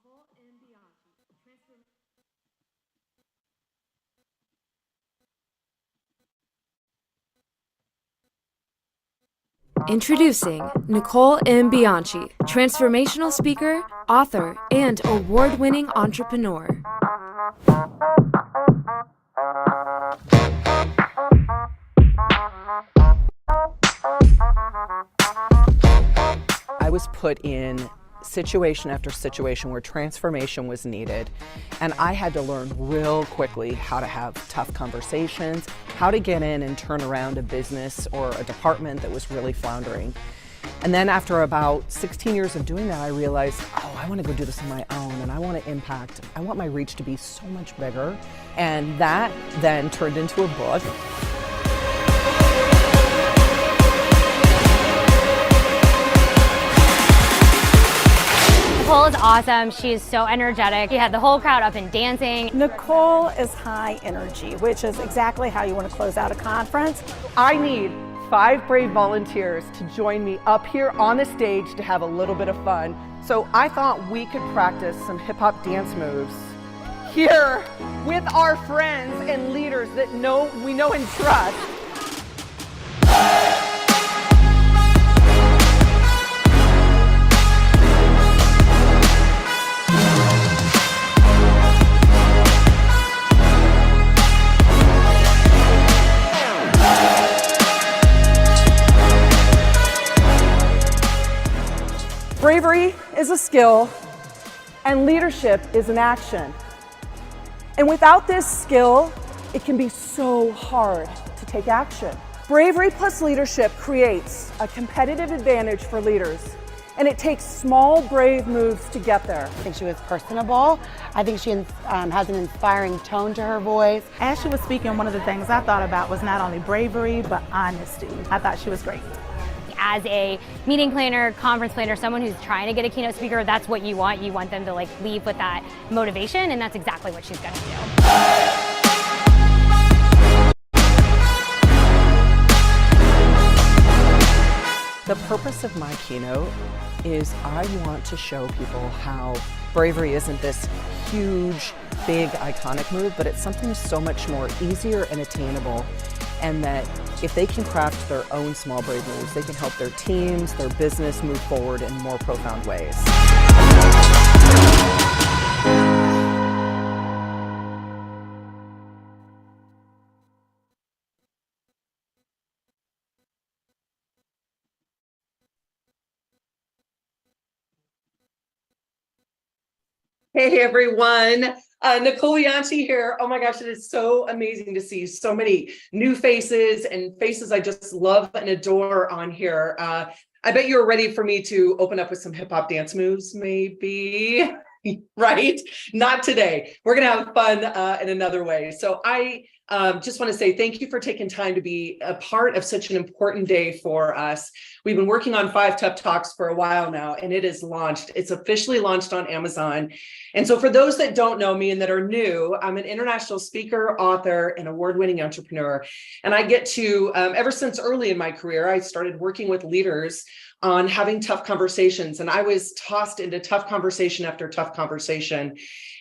Nicole and Bianchi. Introducing Nicole M. Bianchi, transformational speaker, author, and award-winning entrepreneur. I was put in situation after situation where transformation was needed, and I had to learn real quickly how to have tough conversations, how to get in and turn around a business or a department that was really floundering. And then after about 16 years of doing that, I realized, oh, I want to go do this on my own, and I want to impact. I want my reach to be so much bigger. And that then turned into a book. Nicole is awesome. She is so energetic. She had the whole crowd up and dancing. Nicole is high energy, which is exactly how you want to close out a conference. I need 5 brave volunteers to join me up here on the stage to have a little bit of fun. So I thought we could practice some hip-hop dance moves here with our friends and leaders that we know and trust. Bravery is a skill, and leadership is an action. And without this skill, it can be so hard to take action. Bravery plus leadership creates a competitive advantage for leaders, and it takes small, brave moves to get there. I think she was personable. I think she has an inspiring tone to her voice. As she was speaking, one of the things I thought about was not only bravery, but honesty. I thought she was great. As a meeting planner, conference planner, someone who's trying to get a keynote speaker, that's what you want. You want them to leave with that motivation, and that's exactly what she's going to do. The purpose of my keynote is I want to show people how bravery isn't this huge, big, iconic move, but it's something so much more easier and attainable, and that if they can craft their own small brave moves, they can help their teams, their business move forward in more profound ways. Hey everyone, Nicole Bianchi here. Oh my gosh, it is so amazing to see so many new faces and faces I just love and adore on here. I bet you're ready for me to open up with some hip hop dance moves, maybe, right? Not today. We're gonna have fun in another way. So I just want to say thank you for taking time to be a part of such an important day for us. We've been working on 5 Tough Talks for a while now, and it is launched. It's officially launched on Amazon. And so for those that don't know me and that are new, I'm an international speaker, author, and award-winning entrepreneur. And I get to, ever since early in my career, I started working with leaders on having tough conversations. And I was tossed into tough conversation after tough conversation.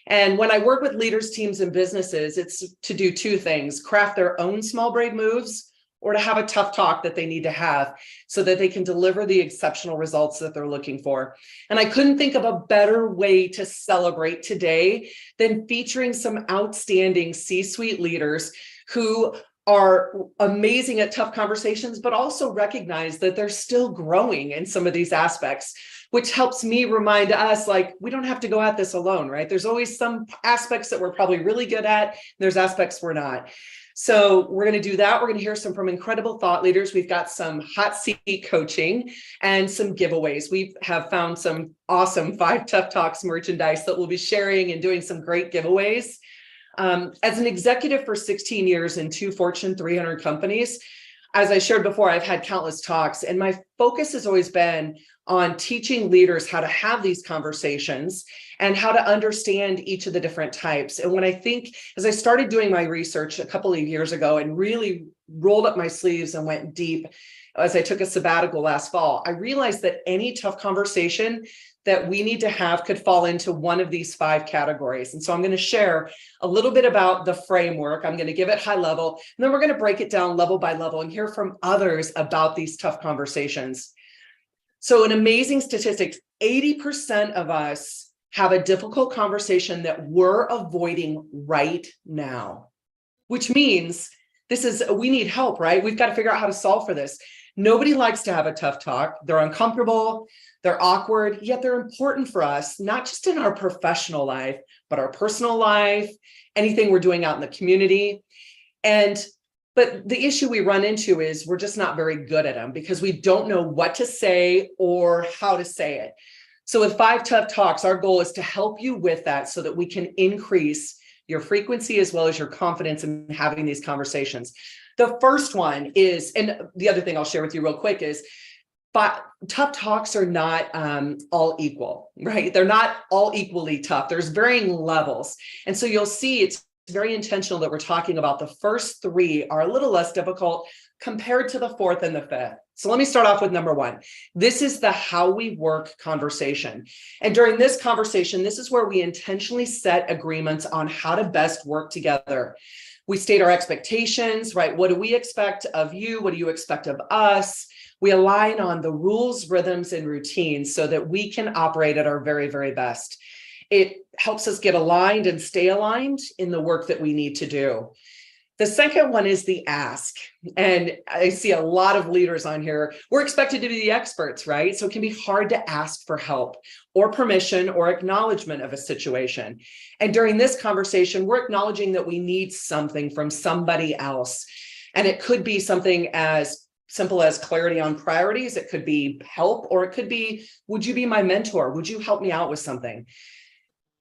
And when I work with leaders, teams, and businesses, it's to do 2 things: craft their own small brave moves, or to have a tough talk that they need to have so that they can deliver the exceptional results that they're looking for. And I couldn't think of a better way to celebrate today than featuring some outstanding C-suite leaders who are amazing at tough conversations, but also recognize that they're still growing in some of these aspects, which helps me remind us, we don't have to go at this alone, right? There's always some aspects that we're probably really good at. There's aspects we're not. So we're going to do that. We're going to hear some from incredible thought leaders. We've got some hot seat coaching and some giveaways. We have found some awesome 5 Tough Talks merchandise that we'll be sharing and doing some great giveaways. As an executive for 16 years in 2 Fortune 300 companies, as I shared before, I've had countless talks, and my focus has always been on teaching leaders how to have these conversations and how to understand each of the different types. And when I think, as I started doing my research a couple of years ago and really rolled up my sleeves and went deep as I took a sabbatical last fall, I realized that any tough conversation that we need to have could fall into one of these 5 categories. And so I'm going to share a little bit about the framework. I'm going to give it high level, and then we're going to break it down level by level and hear from others about these tough conversations. So an amazing statistic, 80% of us have a difficult conversation that we're avoiding right now, which means we need help, right? We've got to figure out how to solve for this. Nobody likes to have a tough talk. They're uncomfortable, they're awkward, yet they're important for us, not just in our professional life, but our personal life, anything we're doing out in the community. But the issue we run into is we're just not very good at them because we don't know what to say or how to say it. So with 5 Tough Talks, our goal is to help you with that so that we can increase your frequency as well as your confidence in having these conversations. The first one is, and the other thing I'll share with you real quick is, but tough talks are not all equal, right? They're not all equally tough. There's varying levels. And so you'll see it's very intentional that we're talking about the first 3 are a little less difficult compared to the 4th and the 5th. So let me start off with number 1. This is the how we work conversation. And during this conversation, this is where we intentionally set agreements on how to best work together. We state our expectations, right? What do we expect of you? What do you expect of us? We align on the rules, rhythms, and routines so that we can operate at our very, very best. It helps us get aligned and stay aligned in the work that we need to do. The second one is the ask. And I see a lot of leaders on here. We're expected to be the experts, right? So it can be hard to ask for help or permission or acknowledgement of a situation. And during this conversation, we're acknowledging that we need something from somebody else. And it could be something as simple as clarity on priorities. It could be help, or it could be, would you be my mentor? Would you help me out with something?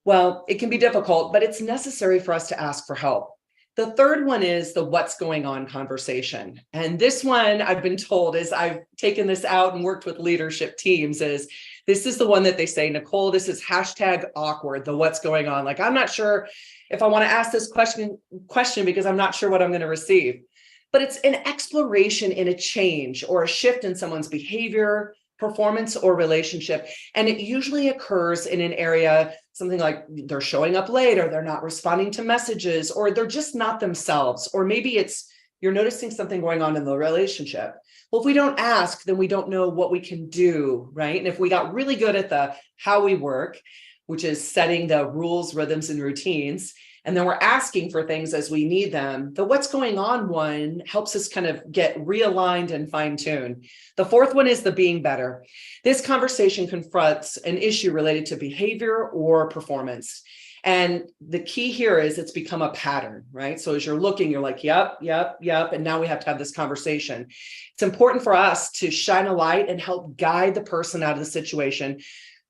Well, it can be difficult, but it's necessary for us to ask for help. The third one is the what's going on conversation. And this one I've been told, as I've taken this out and worked with leadership teams, is this is the one that they say, Nicole, this is #awkward, the what's going on. Like, I'm not sure if I want to ask this question because I'm not sure what I'm going to receive. But it's an exploration in a change or a shift in someone's behavior, performance, or relationship. And it usually occurs in an area, something like they're showing up late, or they're not responding to messages, or they're just not themselves. Or maybe it's you're noticing something going on in the relationship. Well, if we don't ask, then we don't know what we can do, right? And if we got really good at the how we work, which is setting the rules, rhythms, and routines, and then we're asking for things as we need them, the what's going on one helps us kind of get realigned and fine-tuned. The fourth one is the being better. This conversation confronts an issue related to behavior or performance. And the key here is it's become a pattern, right? So as you're looking, you're like, yep. And now we have to have this conversation. It's important for us to shine a light and help guide the person out of the situation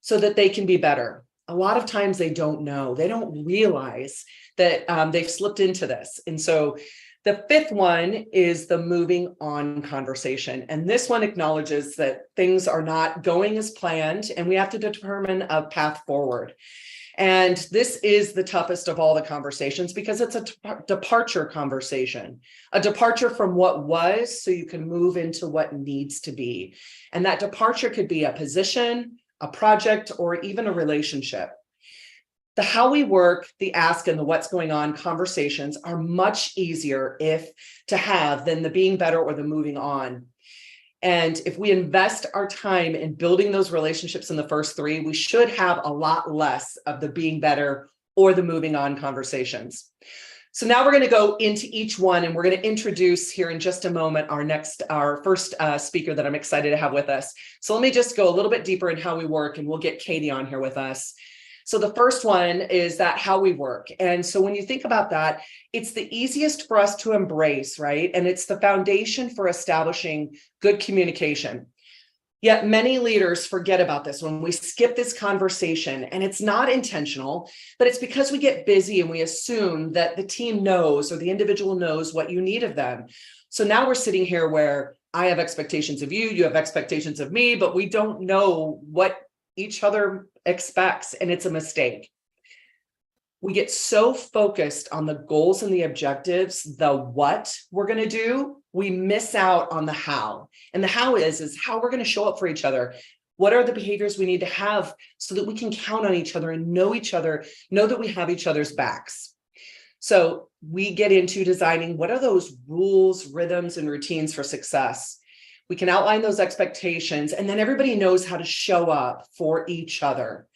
so that they can be better. A lot of times they don't know, they don't realize that they've slipped into this. And so the fifth one is the moving on conversation. And this one acknowledges that things are not going as planned and we have to determine a path forward. And this is the toughest of all the conversations because it's a departure conversation, a departure from what was so you can move into what needs to be. And that departure could be a position, a project, or even a relationship. The how we work, the ask, and the what's going on conversations are much easier to have than the being better or the moving on. And if we invest our time in building those relationships in the first three, we should have a lot less of the being better or the moving on conversations. So now we're going to go into each one, and we're going to introduce here in just a moment our first speaker that I'm excited to have with us. So let me just go a little bit deeper in how we work, and we'll get Katie on here with us. So the first one is that how we work. And so when you think about that, it's the easiest for us to embrace, right? And it's the foundation for establishing good communication. Yet many leaders forget about this when we skip this conversation, and it's not intentional, but it's because we get busy and we assume that the team knows or the individual knows what you need of them. So now we're sitting here where I have expectations of you, you have expectations of me, but we don't know what each other expects, and it's a mistake. We get so focused on the goals and the objectives, the what we're going to do, we miss out on the how. And the how is how we're going to show up for each other. What are the behaviors we need to have so that we can count on each other and know each other, know that we have each other's backs. So we get into designing what are those rules, rhythms, and routines for success. We can outline those expectations, and then everybody knows how to show up for each other.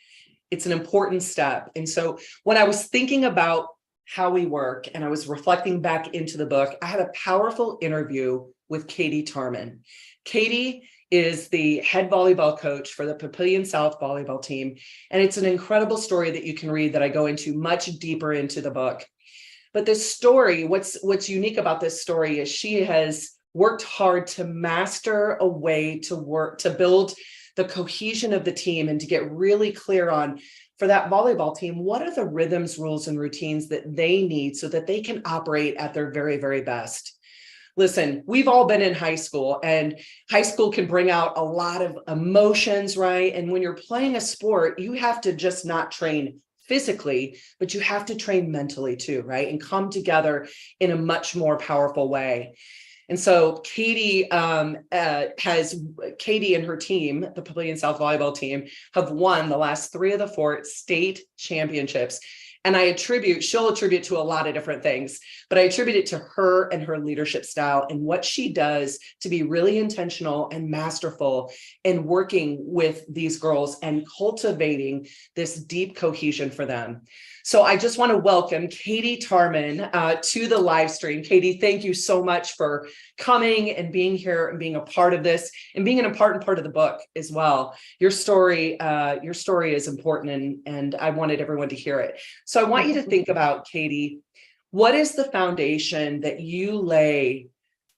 It's an important step. And so when I was thinking about how we work and I was reflecting back into the book, I had a powerful interview with Katie Tarman. Katie is the head volleyball coach for the Papillion South volleyball team. And it's an incredible story that you can read that I go into much deeper into the book. But this story, what's unique about this story is she has worked hard to master a way to build the cohesion of the team and to get really clear on, for that volleyball team, what are the rhythms, rules, and routines that they need so that they can operate at their very, very best. Listen, we've all been in high school, and high school can bring out a lot of emotions, right? And when you're playing a sport, you have to just not train physically, but you have to train mentally too, right? And come together in a much more powerful way. And so Katie Katie and her team, the Papillion South volleyball team, have won the last 3 of the 4 state championships. And she'll attribute to a lot of different things, but I attribute it to her and her leadership style and what she does to be really intentional and masterful in working with these girls and cultivating this deep cohesion for them. So I just want to welcome Katie Tarman to the live stream. Katie, thank you so much for coming and being here and being a part of this and being an important part of the book as well. Your story is important, and I wanted everyone to hear it. So I want you to think about, Katie, what is the foundation that you lay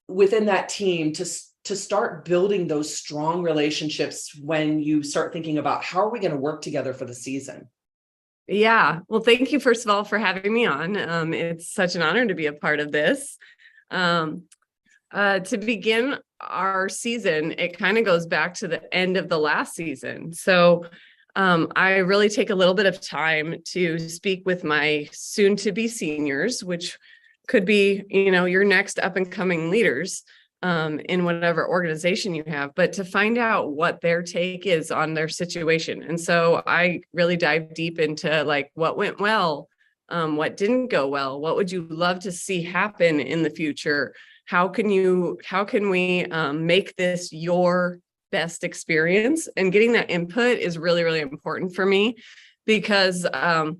within that team to start building those strong relationships when you start thinking about how are we going to work together for the season? Yeah. Well, thank you, first of all, for having me on. It's such an honor to be a part of this. To begin our season, it kind of goes back to the end of the last season. So I really take a little bit of time to speak with my soon-to-be seniors, which could be, your next up-and-coming leaders in whatever organization you have, but to find out what their take is on their situation. And so I really dive deep into like what went well, what didn't go well, what would you love to see happen in the future? How can we make this your best experience? And getting that input is really, really important for me, because the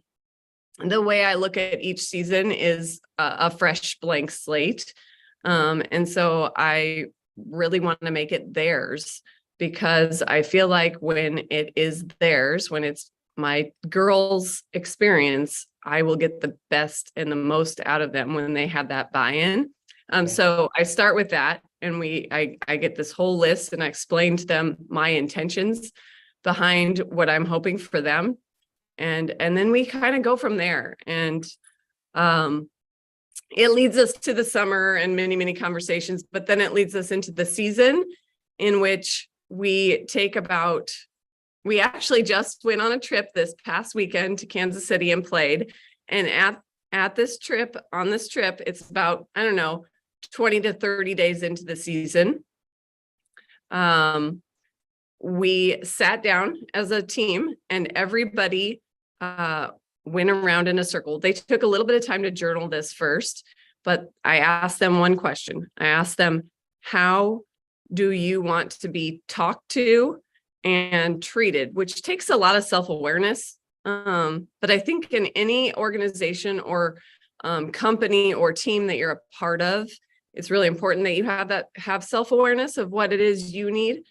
way I look at each season is a fresh blank slate. And so I really want to make it theirs, because I feel like when it is theirs, when it's my girls' experience, I will get the best and the most out of them when they have that buy-in. So I start with that, and I get this whole list, and I explain to them my intentions behind what I'm hoping for them. And then we kind of go from there. And it leads us to the summer and many, many conversations, but then it leads us into the season, in which we actually just went on a trip this past weekend to Kansas City and played. And at this trip, it's about, 20 to 30 days into the season. We sat down as a team, and everybody went around in a circle. They took a little bit of time to journal this first, but I asked them one question. I asked them, how do you want to be talked to and treated? Which takes a lot of self-awareness. But I think in any organization or company or team that you're a part of, it's really important that you have self-awareness of what it is you need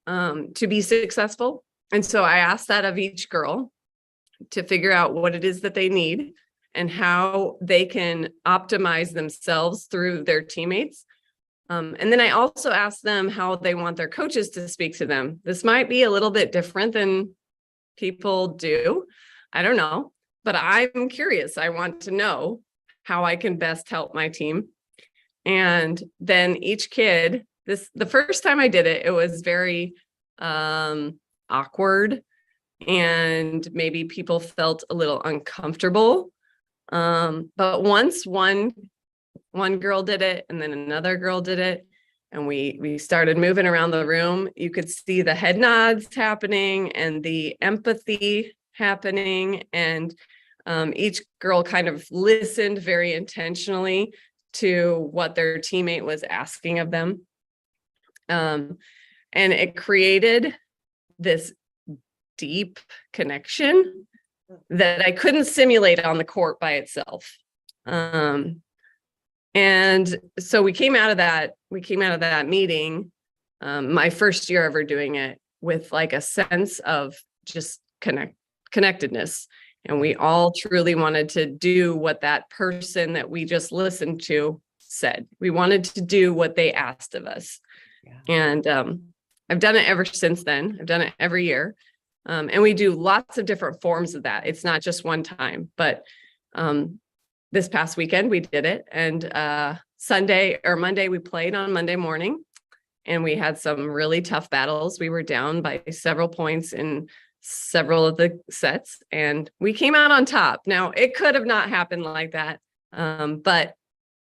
to be successful. And so I asked that of each girl, to figure out what it is that they need and how they can optimize themselves through their teammates. And then I also asked them how they want their coaches to speak to them. This might be a little bit different than people do. I don't know, but I'm curious. I want to know how I can best help my team. And then each kid, the first time I did it, it was very awkward. And maybe people felt a little uncomfortable. But once one one girl did it, and then another girl did it. And we started moving around the room. You could see the head nods happening and the empathy happening. And each girl kind of listened very intentionally to what their teammate was asking of them. And it created this deep connection that I couldn't simulate on the court by itself. And so we came out of that meeting, my first year ever doing it, with like a sense of just connectedness. And we all truly wanted to do what that person that we just listened to said. We wanted to do what they asked of us. Yeah. And I've done it ever since then. I've done it every year. And we do lots of different forms of that. It's not just one time, but this past weekend we did it. And Monday, we played on Monday morning, and we had some really tough battles. We were down by several points in several of the sets, and we came out on top. Now, it could have not happened like that. But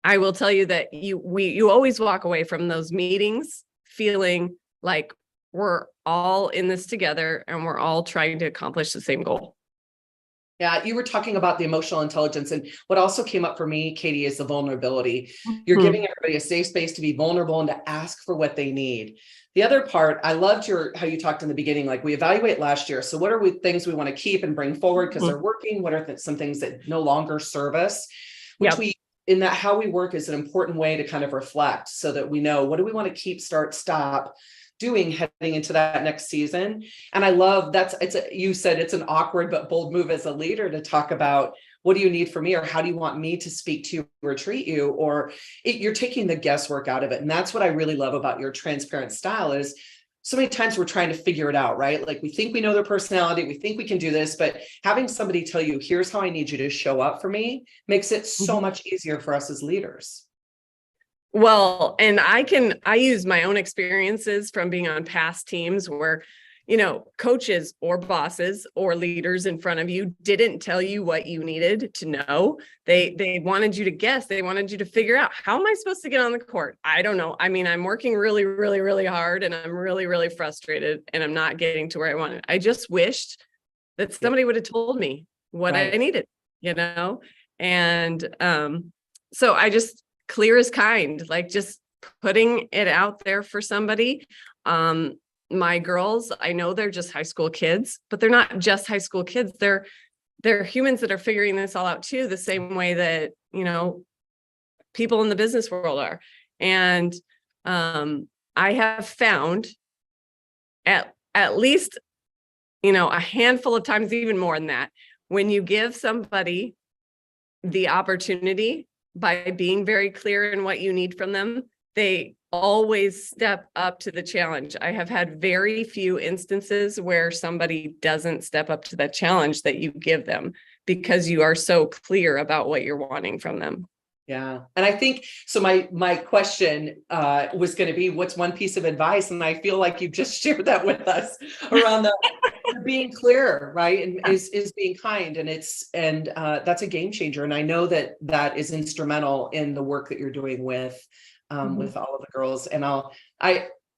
I will tell you that you always walk away from those meetings feeling like we're all in this together and we're all trying to accomplish the same goal. Yeah, you were talking about the emotional intelligence, and what also came up for me, Katie, is the vulnerability. You're giving everybody a safe space to be vulnerable and to ask for what they need. The other part, I loved how you talked in the beginning, like we evaluate last year. So what are things we want to keep and bring forward because they're working? What are some things that no longer serve us? Which how we work is an important way to kind of reflect so that we know, what do we want to keep, start, stop doing heading into that next season. And I love you said it's an awkward but bold move as a leader to talk about, what do you need from me, or how do you want me to speak to you or treat you, or you're taking the guesswork out of it. And that's what I really love about your transparent style is so many times we're trying to figure it out, right? Like we think we know their personality, we think we can do this, but having somebody tell you, here's how I need you to show up for me, makes it so much easier for us as leaders. Well, and I use my own experiences from being on past teams where, coaches or bosses or leaders in front of you didn't tell you what you needed to know. They wanted you to guess. They wanted you to figure out, how am I supposed to get on the court? I don't know. I mean, I'm working really, really, really hard, and I'm really, really frustrated, and I'm not getting to where I wanted. I just wished that somebody would have told me what I needed, And so I just, clear as kind, like just putting it out there for somebody. My girls, I know they're just high school kids, but they're not just high school kids. They're humans that are figuring this all out too, the same way that, people in the business world are. And I have found at least, a handful of times, even more than that, when you give somebody the opportunity by being very clear in what you need from them, they always step up to the challenge. I have had very few instances where somebody doesn't step up to that challenge that you give them because you are so clear about what you're wanting from them. Yeah. And I think, so my question was going to be, what's one piece of advice? And I feel like you've just shared that with us around the being clear, right? And is being kind. And that's a game changer. And I know that is instrumental in the work that you're doing with all of the girls. And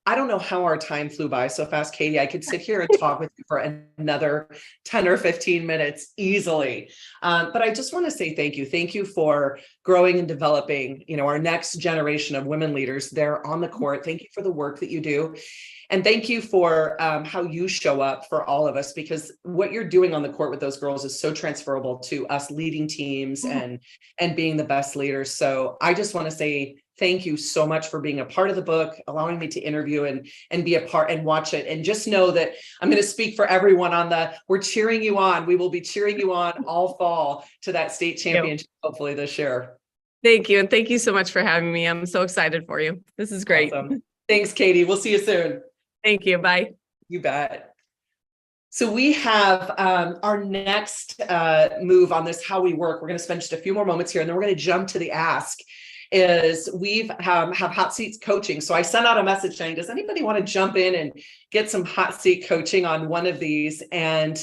I don't know how our time flew by so fast, Katie. I could sit here and talk with you for another 10 or 15 minutes easily. But I just want to say thank you. Thank you for growing and developing, our next generation of women leaders there on the court. Thank you for the work that you do. And thank you for how you show up for all of us, because what you're doing on the court with those girls is so transferable to us leading teams and being the best leaders. So I just want to say thank you so much for being a part of the book, allowing me to interview and be a part and watch it. And just know that I'm going to speak for everyone we're cheering you on. We will be cheering you on all fall to that state championship, hopefully this year. Thank you. And thank you so much for having me. I'm so excited for you. This is great. Awesome. Thanks, Katie. We'll see you soon. Thank you. Bye. You bet. So we have our next move on this, how we work. We're going to spend just a few more moments here, and then we're going to jump to the ask. Is we've have hot seats coaching. So I sent out a message saying, does anybody want to jump in and get some hot seat coaching on one of these? And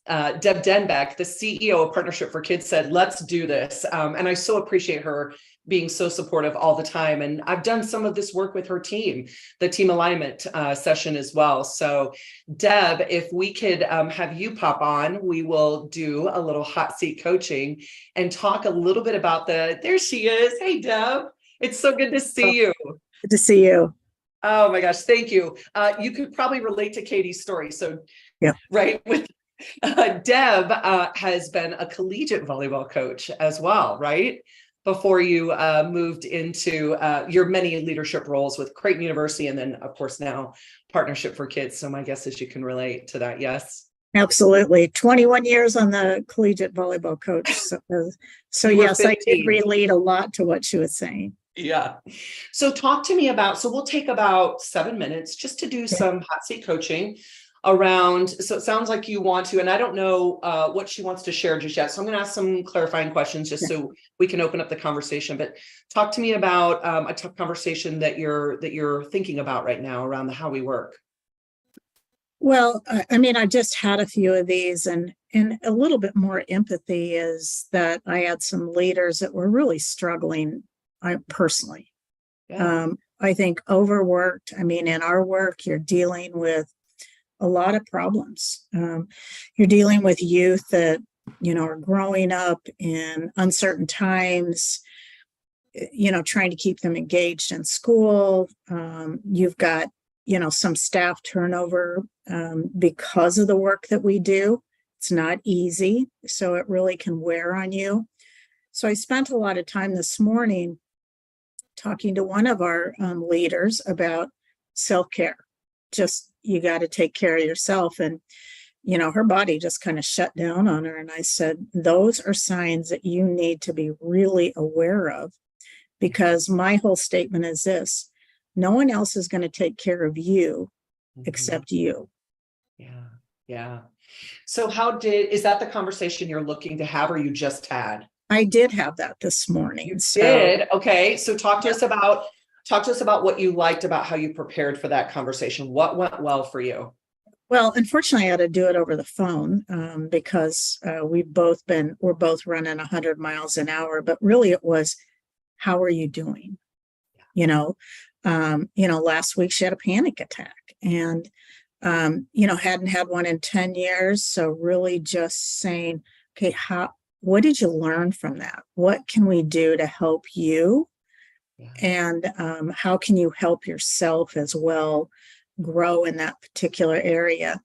Deb Denbeck, the CEO of Partnership for Kids, said, let's do this. And I so appreciate her being so supportive all the time. And I've done some of this work with her team, the team alignment session as well. So Deb, if we could have you pop on, we will do a little hot seat coaching and talk a little bit about there she is. Hey, Deb, it's so good to see you. Good to see you. Oh my gosh, thank you. You could probably relate to Katie's story. So, yeah, right. Deb has been a collegiate volleyball coach as well, right? Before you moved into your many leadership roles with Creighton University, and then of course now Partnership for Kids. So my guess is you can relate to that. Yes. Absolutely. 21 years on the collegiate volleyball coach. So yes, I did relate a lot to what she was saying. Yeah. So talk to me about, so we'll take about 7 minutes just to do some hot seat coaching around. So it sounds like you want to, and I don't know what she wants to share just yet. So I'm going to ask some clarifying questions just so we can open up the conversation, but talk to me about a tough conversation that you're thinking about right now around how we work. Well, I mean, I just had a few of these, and a little bit more empathy is that I had some leaders that were really struggling. I personally, I think overworked. I mean, in our work, you're dealing with a lot of problems. You're dealing with youth that, are growing up in uncertain times, trying to keep them engaged in school. You've got, some staff turnover because of the work that we do. It's not easy, so it really can wear on you. So I spent a lot of time this morning talking to one of our leaders about self-care. Just, you got to take care of yourself. And, her body just kind of shut down on her. And I said, those are signs that you need to be really aware of, because my whole statement is this: no one else is going to take care of you except you. Yeah. Yeah. So is that the conversation you're looking to have, or you just had? I did have that this morning. You did? Okay. So talk to us about what you liked about how you prepared for that conversation. What went well for you? Well, unfortunately, I had to do it over the phone because we're both running 100 miles an hour. But really, it was, how are you doing? Last week she had a panic attack, and hadn't had one in 10 years. So really, just saying, okay, what did you learn from that? What can we do to help you? Yeah. And how can you help yourself as well grow in that particular area?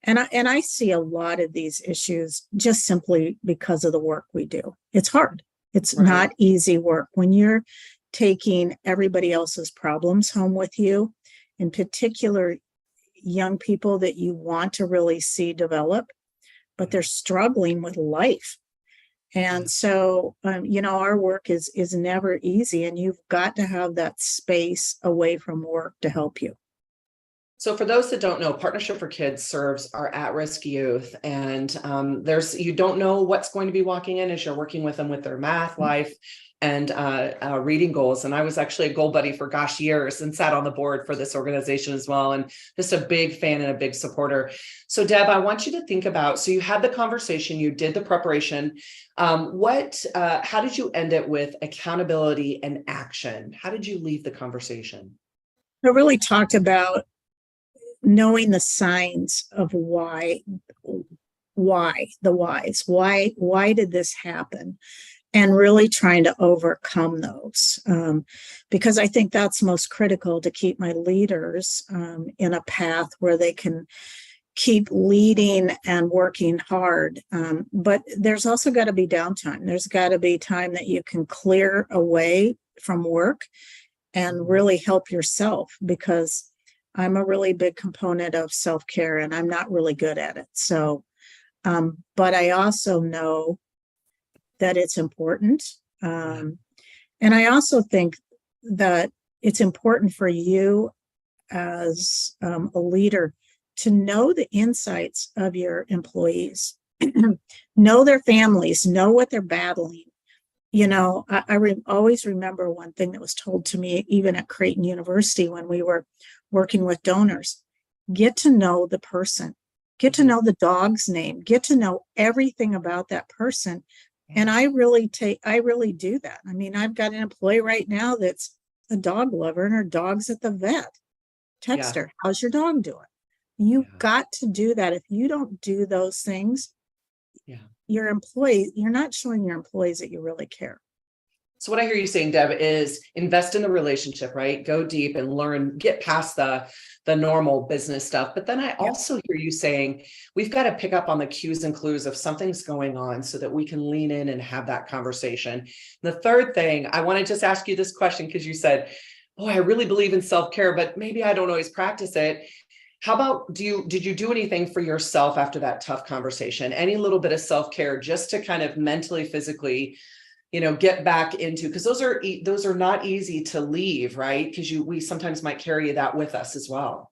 And I see a lot of these issues just simply because of the work we do. It's hard. It's not easy work when you're taking everybody else's problems home with you, in particular young people that you want to really see develop, but they're struggling with life. And so, our work is never easy, and you've got to have that space away from work to help you. So for those that don't know, Partnership for Kids serves our at-risk youth, and you don't know what's going to be walking in as you're working with them with their math, life, and reading goals. And I was actually a goal buddy for years and sat on the board for this organization as well. And just a big fan and a big supporter. So Deb, I want you to think about, so you had the conversation, you did the preparation. How did you end it with accountability and action? How did you leave the conversation? I really talked about knowing the signs of why the whys, why did this happen? And really trying to overcome those, because I think that's most critical to keep my leaders in a path where they can keep leading and working hard. But there's also got to be downtime. There's got to be time that you can clear away from work and really help yourself, because I'm a really big component of self-care and I'm not really good at it. So, but I also know that it's important. And I also think that it's important for you as a leader to know the insights of your employees, know their families, know what they're battling. I always remember one thing that was told to me, even at Creighton University when we were working with donors: get to know the person, get to know the dog's name, get to know everything about that person. And I really do that. I mean, I've got an employee right now that's a dog lover and her dog's at the vet. Text her, how's your dog doing? You got to do that. If you don't do those things, your employee, you're not showing your employees that you really care. So what I hear you saying, Deb, is invest in the relationship, right? Go deep and learn, get past the normal business stuff. But then I also hear you saying, we've got to pick up on the cues and clues of something's going on so that we can lean in and have that conversation. The third thing, I want to just ask you this question, because you said, oh, I really believe in self-care, but maybe I don't always practice it. How about, did you do anything for yourself after that tough conversation? Any little bit of self-care just to kind of mentally, physically, get back into, because those are not easy to leave, right? Because we sometimes might carry that with us as well.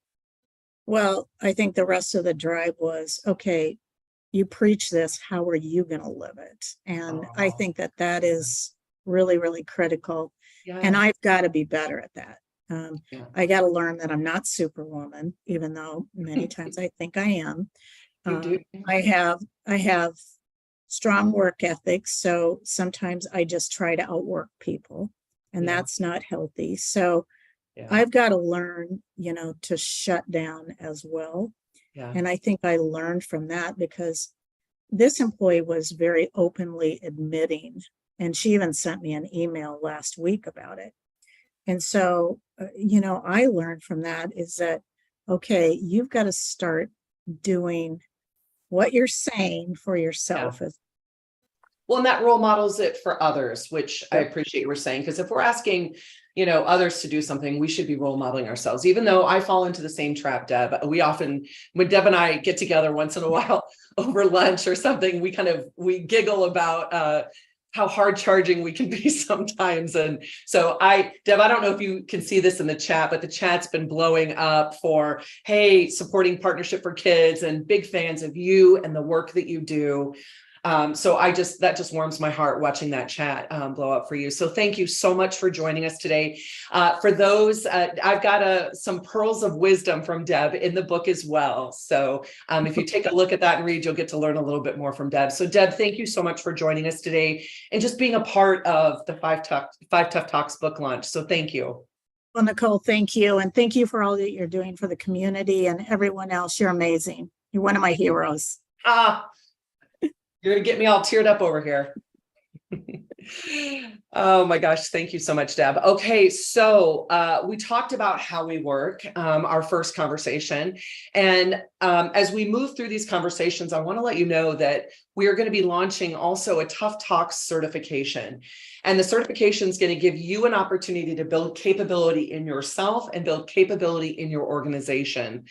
Well, I think the rest of the drive was, okay, you preach this, how are you going to live it? And I think that is really, really critical. And I've got to be better at that. I got to learn that I'm not Superwoman, even though many times I think I am. I have strong work ethics, so sometimes I just try to outwork people, and that's not healthy. So I've got to learn, to shut down as well. And I think I learned from that, because this employee was very openly admitting, and she even sent me an email last week about it. And so, I learned from that is that, okay, you've got to start doing what you're saying for yourself. Well, and that role models it for others, which I appreciate you were saying, because if we're asking, others to do something, we should be role modeling ourselves, even though I fall into the same trap, Deb. We often, when Deb and I get together once in a while over lunch or something, we giggle about how hard charging we can be sometimes. And so Deb, I don't know if you can see this in the chat, but the chat's been blowing up for, hey, supporting Partnership for Kids and big fans of you and the work that you do. So that just warms my heart watching that chat blow up for you. So thank you so much for joining us today. For those, I've got some pearls of wisdom from Deb in the book as well. So if you take a look at that and read, you'll get to learn a little bit more from Deb. So Deb, thank you so much for joining us today and just being a part of the Five Tough Talks book launch. So thank you. Well, Nicole, thank you. And thank you for all that you're doing for the community and everyone else. You're amazing. You're one of my heroes. You're going to get me all teared up over here. Oh my gosh. Thank you so much, Deb. Okay. So we talked about how we work, our first conversation. And as we move through these conversations, I want to let you know that we are going to be launching also a Tough Talks certification. And the certification is going to give you an opportunity to build capability in yourself and build capability in your organization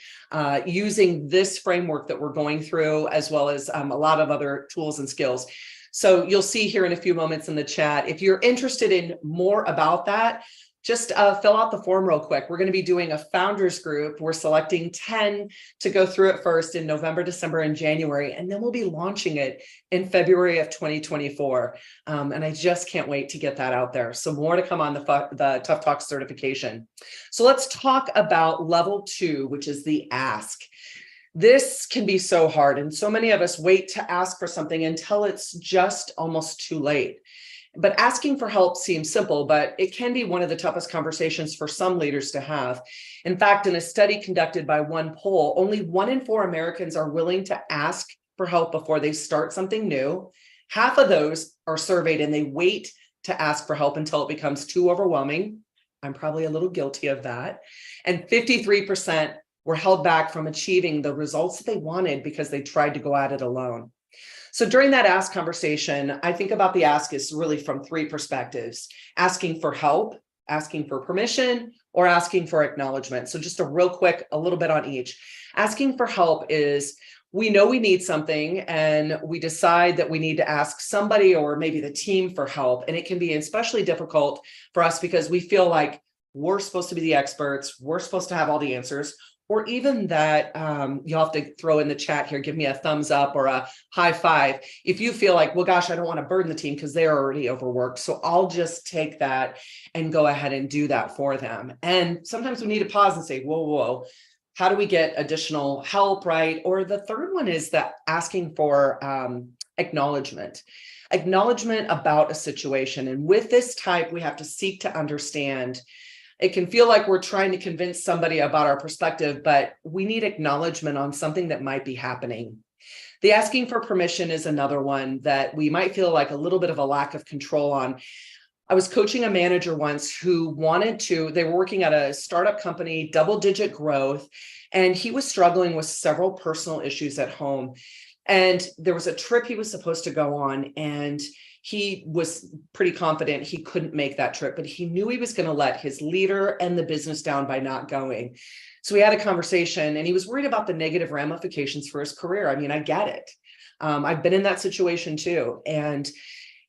using this framework that we're going through, as well as a lot of other tools and skills. So you'll see here in a few moments in the chat, if you're interested in more about that, just fill out the form real quick. We're going to be doing a founders group. We're selecting 10 to go through it first in November, December, and January, and then we'll be launching it in February of 2024. And I just can't wait to get that out there. So more to come on the Tough Talk certification. So let's talk about level 2, which is the ask. This can be so hard, and so many of us wait to ask for something until it's just almost too late. But asking for help seems simple, but it can be one of the toughest conversations for some leaders to have. In fact, in a study conducted by one poll, only 1 in 4 Americans are willing to ask for help before they start something new. Half of those are surveyed and they wait to ask for help until it becomes too overwhelming. I'm probably a little guilty of that. And 53% were held back from achieving the results that they wanted because they tried to go at it alone. So during that ask conversation, I think about the ask is really from 3 perspectives: asking for help, asking for permission, or asking for acknowledgement. So just a little bit on each. Asking for help is, we know we need something and we decide that we need to ask somebody or maybe the team for help. And it can be especially difficult for us because we feel like we're supposed to be the experts, we're supposed to have all the answers. Or even that you'll have to throw in the chat here, give me a thumbs up or a high five if you feel like, well, gosh, I don't want to burden the team because they're already overworked. So I'll just take that and go ahead and do that for them. And sometimes we need to pause and say, whoa, how do we get additional help, right? Or the third one is that asking for acknowledgement about a situation. And with this type, we have to seek to understand. It can feel like we're trying to convince somebody about our perspective, but we need acknowledgement on something that might be happening. The asking for permission is another one that we might feel like a little bit of a lack of control on. I was coaching a manager once who they were working at a startup company, double-digit growth, and he was struggling with several personal issues at home. And there was a trip he was supposed to go on, and he was pretty confident he couldn't make that trip, but he knew he was going to let his leader and the business down by not going. So we had a conversation, and he was worried about the negative ramifications for his career. I mean, I get it. I've been in that situation too. And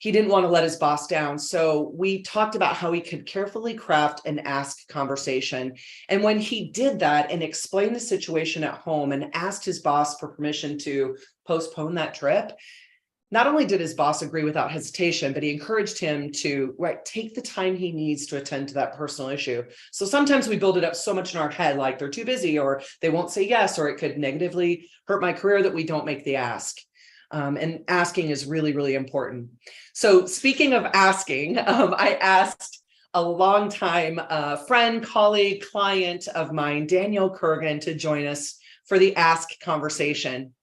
he didn't want to let his boss down. So we talked about how he could carefully craft an ask conversation. And when he did that and explained the situation at home and asked his boss for permission to postpone that trip, not only did his boss agree without hesitation, but he encouraged him to take the time he needs to attend to that personal issue. So sometimes we build it up so much in our head, like they're too busy, or they won't say yes, or it could negatively hurt my career, that we don't make the ask. And asking is really, really important. So speaking of asking, I asked a longtime friend, colleague, client of mine, Danielle Kurgan, to join us for the Ask conversation.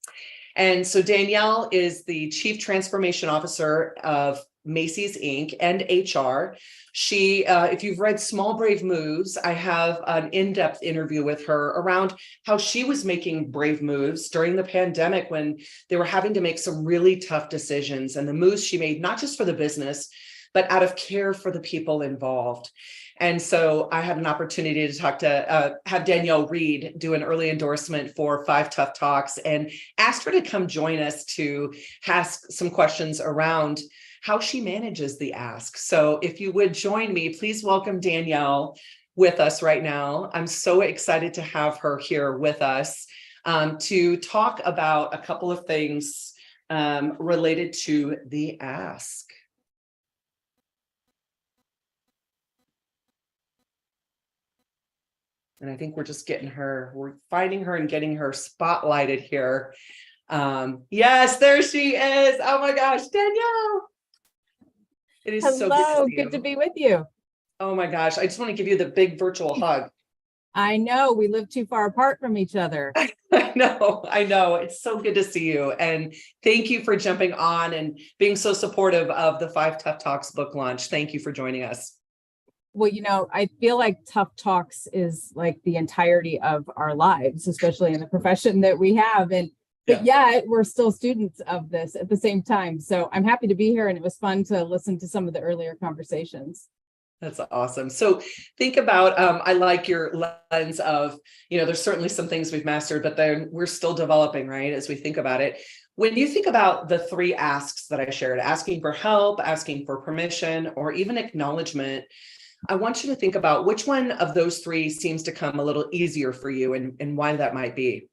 And so Danielle is the Chief Transformation Officer of Macy's Inc. and HR. She, if you've read Small Brave Moves, I have an in-depth interview with her around how she was making brave moves during the pandemic when they were having to make some really tough decisions, and the moves she made, not just for the business, but out of care for the people involved. And so I had an opportunity to talk to, have Danielle Reed do an early endorsement for 5 Tough Talks, and asked her to come join us to ask some questions around how she manages the ask. So if you would join me, please welcome Danielle with us right now. I'm so excited to have her here with us to talk about a couple of things related to the ask. And I think we're just we're finding her and getting her spotlighted here. Yes, there she is. Oh my gosh, Danielle. It is so good to be with you. Oh my gosh, I just want to give you the big virtual hug. I know we live too far apart from each other. I know. It's so good to see you. And thank you for jumping on and being so supportive of the 5 Tough Talks book launch. Thank you for joining us. Well, I feel like Tough Talks is like the entirety of our lives, especially in the profession that we have. But yet we're still students of this at the same time. So I'm happy to be here, and it was fun to listen to some of the earlier conversations. That's awesome. So think about, I like your lens of, there's certainly some things we've mastered, but then we're still developing, right? As we think about it. When you think about the 3 asks that I shared, asking for help, asking for permission, or even acknowledgement, I want you to think about which one of those 3 seems to come a little easier for you, and why that might be.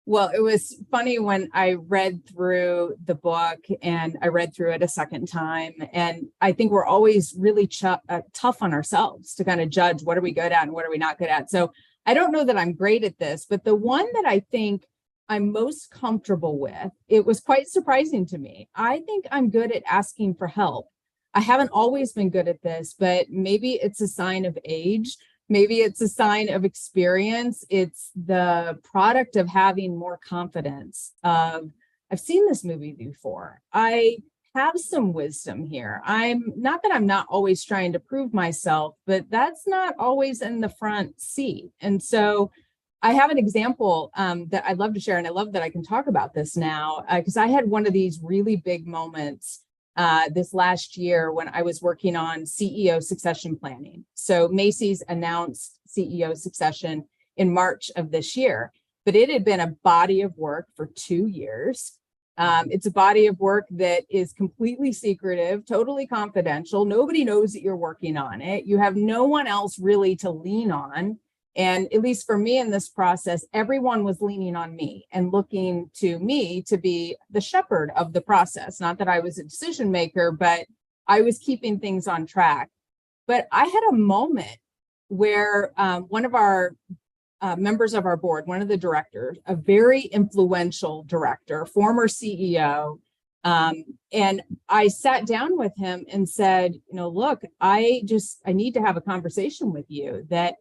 Well, it was funny when I read through the book, and I read through it a second time. And I think we're always really tough on ourselves to kind of judge what are we good at and what are we not good at. So I don't know that I'm great at this, but the one that I think I'm most comfortable with, it was quite surprising to me. I think I'm good at asking for help. I haven't always been good at this, but maybe it's a sign of age. Maybe it's a sign of experience. It's the product of having more confidence. I've seen this movie before. I have some wisdom here. I'm not that I'm not always trying to prove myself, but that's not always in the front seat. And so I have an example that I'd love to share. And I love that I can talk about this now, because I had one of these really big moments this last year when I was working on CEO succession planning. So Macy's announced CEO succession in March of this year, but it had been a body of work for 2 years. It's a body of work that is completely secretive, totally confidential. Nobody knows that you're working on it. You have no one else really to lean on. And at least for me in this process, everyone was leaning on me and looking to me to be the shepherd of the process. Not that I was a decision maker, but I was keeping things on track. But I had a moment where one of our members of our board, one of the directors, a very influential director, former CEO. And I sat down with him and said, look, I need to have a conversation with you that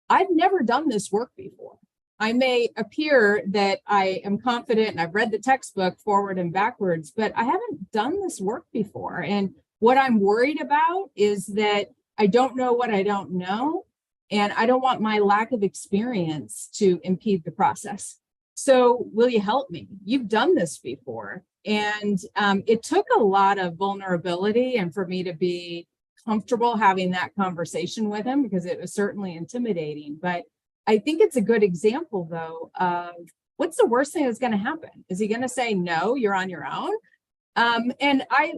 I've never done this work before. I may appear that I am confident and I've read the textbook forward and backwards, but I haven't done this work before. And what I'm worried about is that I don't know what I don't know. And I don't want my lack of experience to impede the process. So will you help me? You've done this before. And it took a lot of vulnerability and for me to be comfortable having that conversation with him, because it was certainly intimidating. But I think it's a good example, though, of what's the worst thing that's going to happen? Is he going to say, no, you're on your own? And I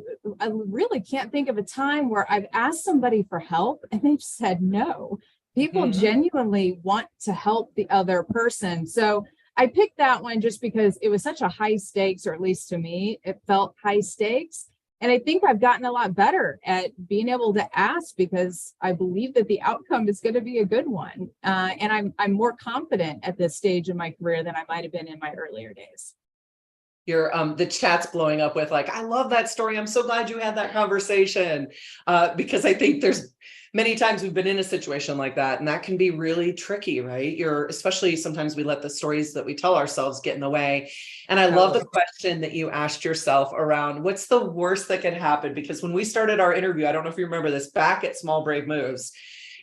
really can't think of a time where I've asked somebody for help and they've said no. People genuinely want to help the other person. So I picked that one just because it was such a high stakes, or at least to me, it felt high stakes. And I think I've gotten a lot better at being able to ask, because I believe that the outcome is going to be a good one. And I'm more confident at this stage in my career than I might have been in my earlier days. The chat's blowing up with I love that story. I'm so glad you had that conversation, because I think there's many times we've been in a situation like that, and that can be really tricky, right? Especially sometimes we let the stories that we tell ourselves get in the way. And I love the question that you asked yourself around what's the worst that could happen? Because when we started our interview, I don't know if you remember this, back at Small Brave Moves,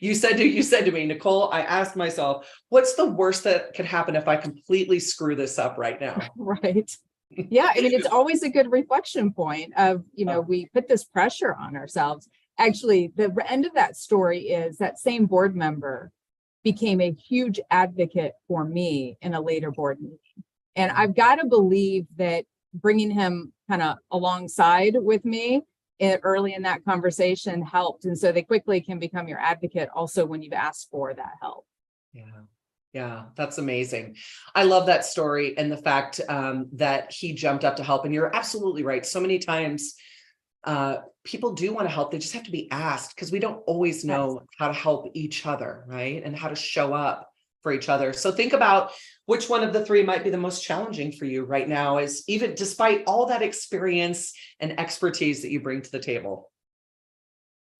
you said to me, Nicole, I asked myself, what's the worst that could happen if I completely screw this up right now? Right. Yeah. I mean, it's always a good reflection point of, we put this pressure on ourselves. Actually, the end of that story is that same board member became a huge advocate for me in a later board meeting. And I've got to believe that bringing him kind of alongside with me early in that conversation helped. And so they quickly can become your advocate also when you've asked for that help. Yeah, that's amazing. I love that story and the fact that he jumped up to help. And you're absolutely right. So many times people do want to help. They just have to be asked, because we don't always know how to help each other, right? And how to show up for each other. So think about which one of the three might be the most challenging for you right now, is even despite all that experience and expertise that you bring to the table.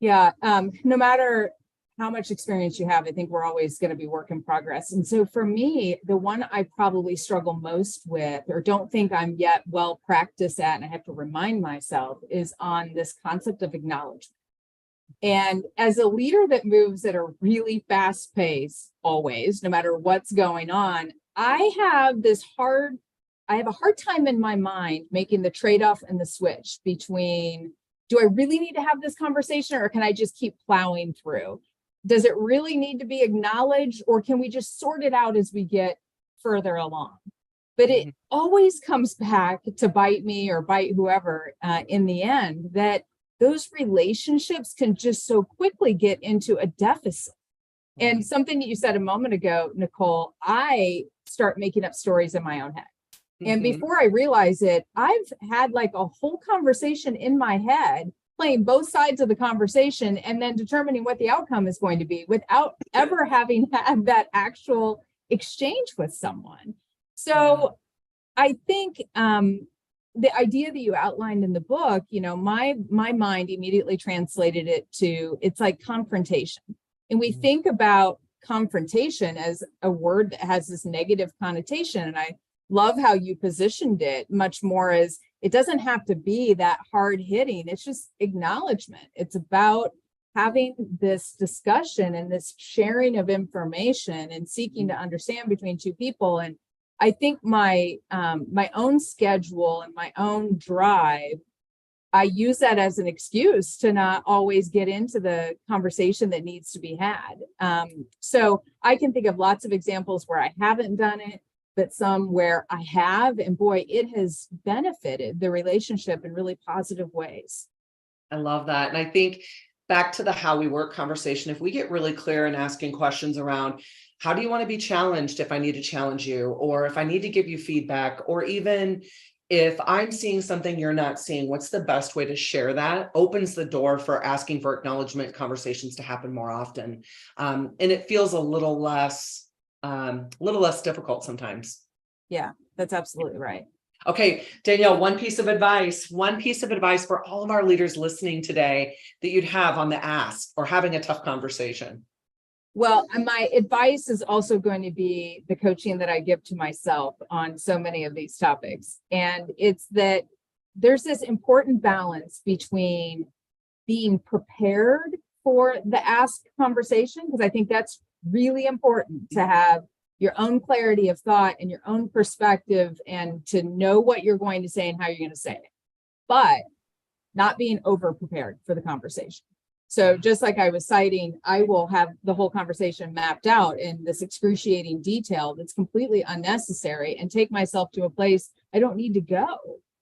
Yeah, no matter how much experience you have, I think we're always going to be work in progress. And so for me, the one I probably struggle most with, or don't think I'm yet well practiced at, and I have to remind myself, is on this concept of acknowledgement. And as a leader that moves at a really fast pace, always, no matter what's going on, I have a hard time in my mind making the trade-off and the switch between, do I really need to have this conversation, or can I just keep plowing through? Does it really need to be acknowledged, or can we just sort it out as we get further along? But it always comes back to bite me or bite whoever in the end, that those relationships can just so quickly get into a deficit. And something that you said a moment ago, Nicole, I start making up stories in my own head. And before I realize it, I've had a whole conversation in my head, playing both sides of the conversation and then determining what the outcome is going to be without ever having had that actual exchange with someone. So I think the idea that you outlined in the book, my mind immediately translated it to, it's like confrontation. And we think about confrontation as a word that has this negative connotation. And I love how you positioned it much more as, it doesn't have to be that hard hitting. It's just acknowledgement. It's about having this discussion and this sharing of information and seeking to understand between two people. And I think my own schedule and my own drive, I use that as an excuse to not always get into the conversation that needs to be had. So I can think of lots of examples where I haven't done it, but some where I have, and boy, it has benefited the relationship in really positive ways. I love that. And I think back to the how we work conversation, if we get really clear in asking questions around, how do you want to be challenged if I need to challenge you, or if I need to give you feedback, or even if I'm seeing something you're not seeing, what's the best way to share that? Opens the door for asking for acknowledgement conversations to happen more often. And it feels a little less a little less difficult sometimes. Yeah, that's absolutely right. Okay, Danielle, one piece of advice for all of our leaders listening today that you'd have on the ask or having a tough conversation. Well, and my advice is also going to be the coaching that I give to myself on so many of these topics. And it's that there's this important balance between being prepared for the ask conversation, because I think that's really important to have your own clarity of thought and your own perspective and to know what you're going to say and how you're going to say it, but not being over prepared for the conversation. So just like I was citing, I will have the whole conversation mapped out in this excruciating detail that's completely unnecessary and take myself to a place I don't need to go.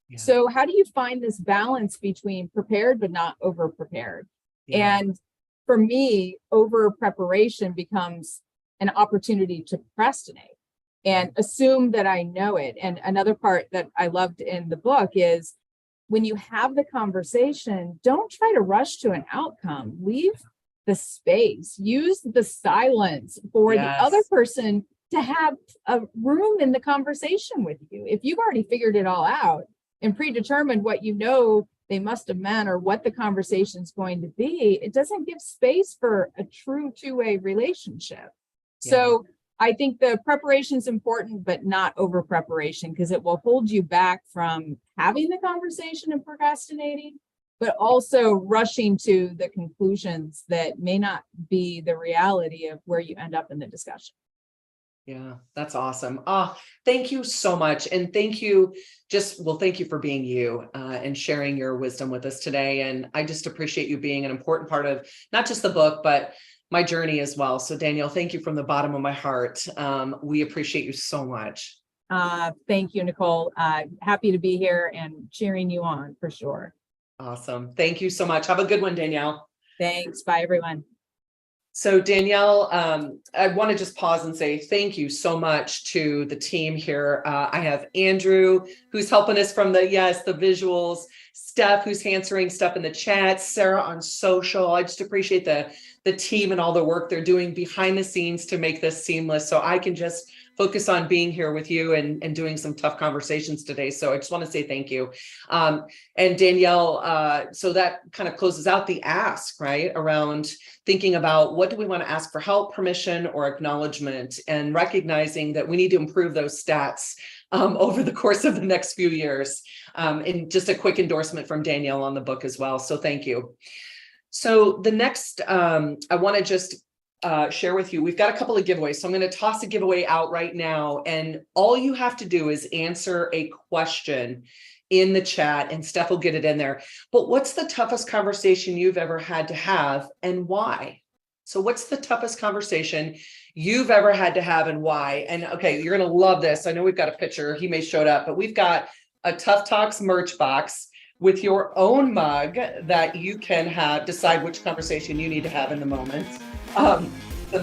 Yeah. So how do you find this balance between prepared but not over prepared? Yeah. And for me, over preparation becomes an opportunity to procrastinate and assume that I know it. And another part that I loved in the book is when you have the conversation, don't try to rush to an outcome. Leave the space, use the silence for the other person to have a room in the conversation with you. If you've already figured it all out and predetermined what you know they must have meant or what the conversation is going to be, it doesn't give space for a true two-way relationship. So I think the preparation is important, but not over preparation, because it will hold you back from having the conversation and procrastinating, but also rushing to the conclusions that may not be the reality of where you end up in the discussion. Yeah, that's awesome. Thank you so much. And thank you thank you for being you and sharing your wisdom with us today. And I just appreciate you being an important part of not just the book, but my journey as well. So Danielle, thank you from the bottom of my heart. We appreciate you so much. Thank you, Nicole. Happy to be here and cheering you on for sure. Awesome. Thank you so much. Have a good one, Danielle. Thanks. Bye, everyone. So Danielle, I want to just pause and say thank you so much to the team here. I have Andrew, who's helping us from the visuals, Steph, who's answering stuff in the chat, Sarah on social. I just appreciate the team and all the work they're doing behind the scenes to make this seamless. So I can just focus on being here with you and doing some tough conversations today. So I just want to say thank you. And Danielle, so that kind of closes out the ask, right? Around thinking about what do we want to ask for help, permission, or acknowledgement, and recognizing that we need to improve those stats over the course of the next few years. And just a quick endorsement from Danielle on the book as well. So thank you. So the next, I want to just share with you, we've got a couple of giveaways. So I'm going to toss a giveaway out right now. And all you have to do is answer a question in the chat and Steph will get it in there. But what's the toughest conversation you've ever had to have and why? So what's the toughest conversation you've ever had to have and why? And okay, you're going to love this. I know we've got a picture. He may show it up, but we've got a Tough Talks merch box with your own mug that you can decide which conversation you need to have in the moment. Some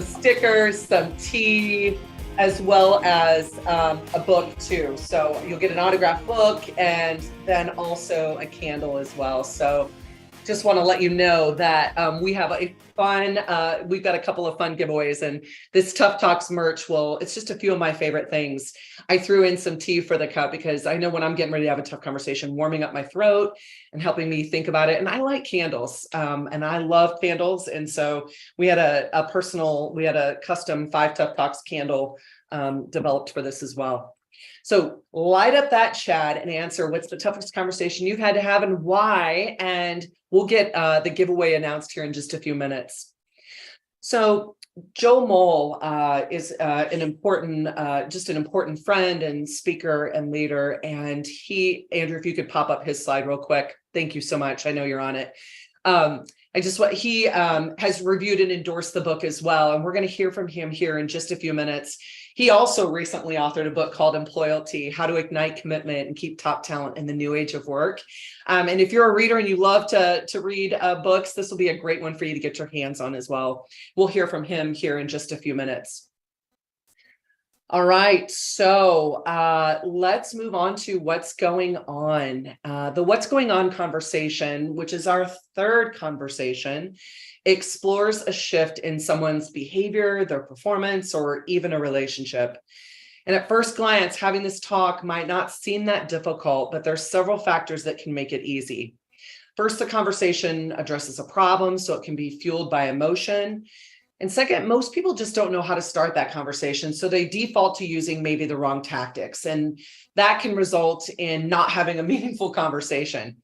stickers, some tea, as well as a book too. So you'll get an autographed book and then also a candle as well. So just want to let you know that we have a fun, we've got a couple of fun giveaways, and this Tough Talks merch it's just a few of my favorite things. I threw in some tea for the cup because I know when I'm getting ready to have a tough conversation, warming up my throat and helping me think about it. And I like candles and I love candles. And so we had a custom 5 Tough Talks candle developed for this as well. So light up that chat and answer what's the toughest conversation you've had to have and why, and we'll get the giveaway announced here in just a few minutes. So Joe Mole is an important friend and speaker and leader. And Andrew, if you could pop up his slide real quick. Thank you so much. I know you're on it. He has reviewed and endorsed the book as well. And we're going to hear from him here in just a few minutes. He also recently authored a book called Employalty: How to Ignite Commitment and Keep Top Talent in the New Age of Work. And if you're a reader and you love to read books, this will be a great one for you to get your hands on as well. We'll hear from him here in just a few minutes. All right, so let's move on to what's going on. The what's going on conversation, which is our third conversation, explores a shift in someone's behavior, their performance, or even a relationship. And at first glance, having this talk might not seem that difficult, but there's several factors that can make it easy. First, the conversation addresses a problem, so it can be fueled by emotion. And second, most people just don't know how to start that conversation. So they default to using maybe the wrong tactics. And that can result in not having a meaningful conversation.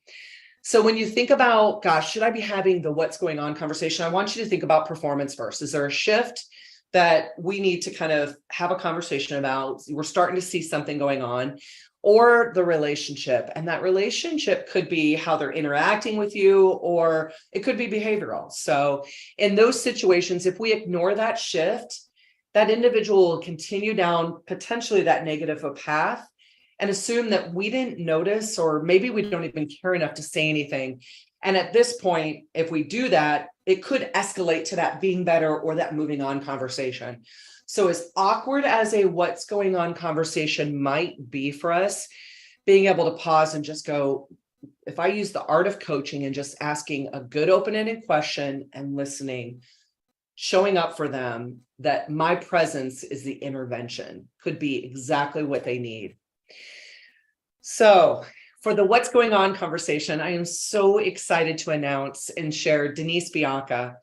So when you think about, gosh, should I be having the what's going on conversation? I want you to think about performance first. Is there a shift that we need to kind of have a conversation about? We're starting to see something going on. Or the relationship. And that relationship could be how they're interacting with you, or it could be behavioral. So in those situations, if we ignore that shift, that individual will continue down potentially that negative path and assume that we didn't notice, or maybe we don't even care enough to say anything. And at this point, if we do that, it could escalate to that being better or that moving on conversation. So as awkward as a what's going on conversation might be for us, being able to pause and just go, if I use the art of coaching and just asking a good open-ended question and listening, showing up for them, that my presence is the intervention, could be exactly what they need. So for the what's going on conversation, I am so excited to announce and share Denise Bianchi.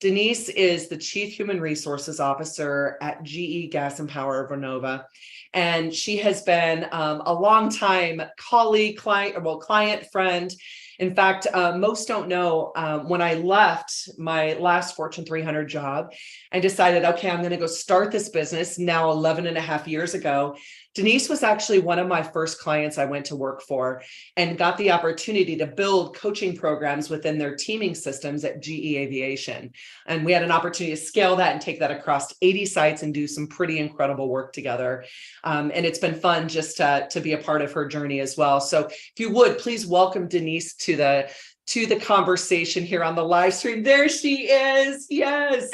Denise is the Chief Human Resources Officer at GE Gas and Power Vernova, and she has been a longtime colleague, client, friend. In fact, most don't know, when I left my last Fortune 300 job, I decided, okay, I'm going to go start this business now 11 and a half years ago. Denise was actually one of my first clients I went to work for and got the opportunity to build coaching programs within their teaming systems at GE Aviation. And we had an opportunity to scale that and take that across 80 sites and do some pretty incredible work together. And it's been fun just to be a part of her journey as well. So if you would, please welcome Denise to the conversation here on the live stream. There she is. Yes.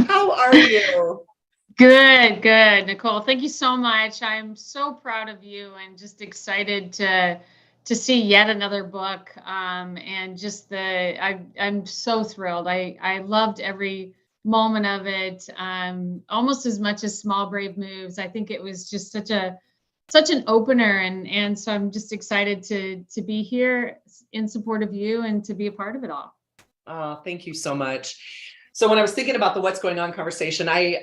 How are you? Good, good, Nicole. Thank you so much. I'm so proud of you and just excited to see yet another book. And just I'm so thrilled. I loved every moment of it, almost as much as Small Brave Moves. I think it was just such an opener, and so I'm just excited to be here in support of you and to be a part of it all. Oh, thank you so much. So when I was thinking about the what's going on conversation, I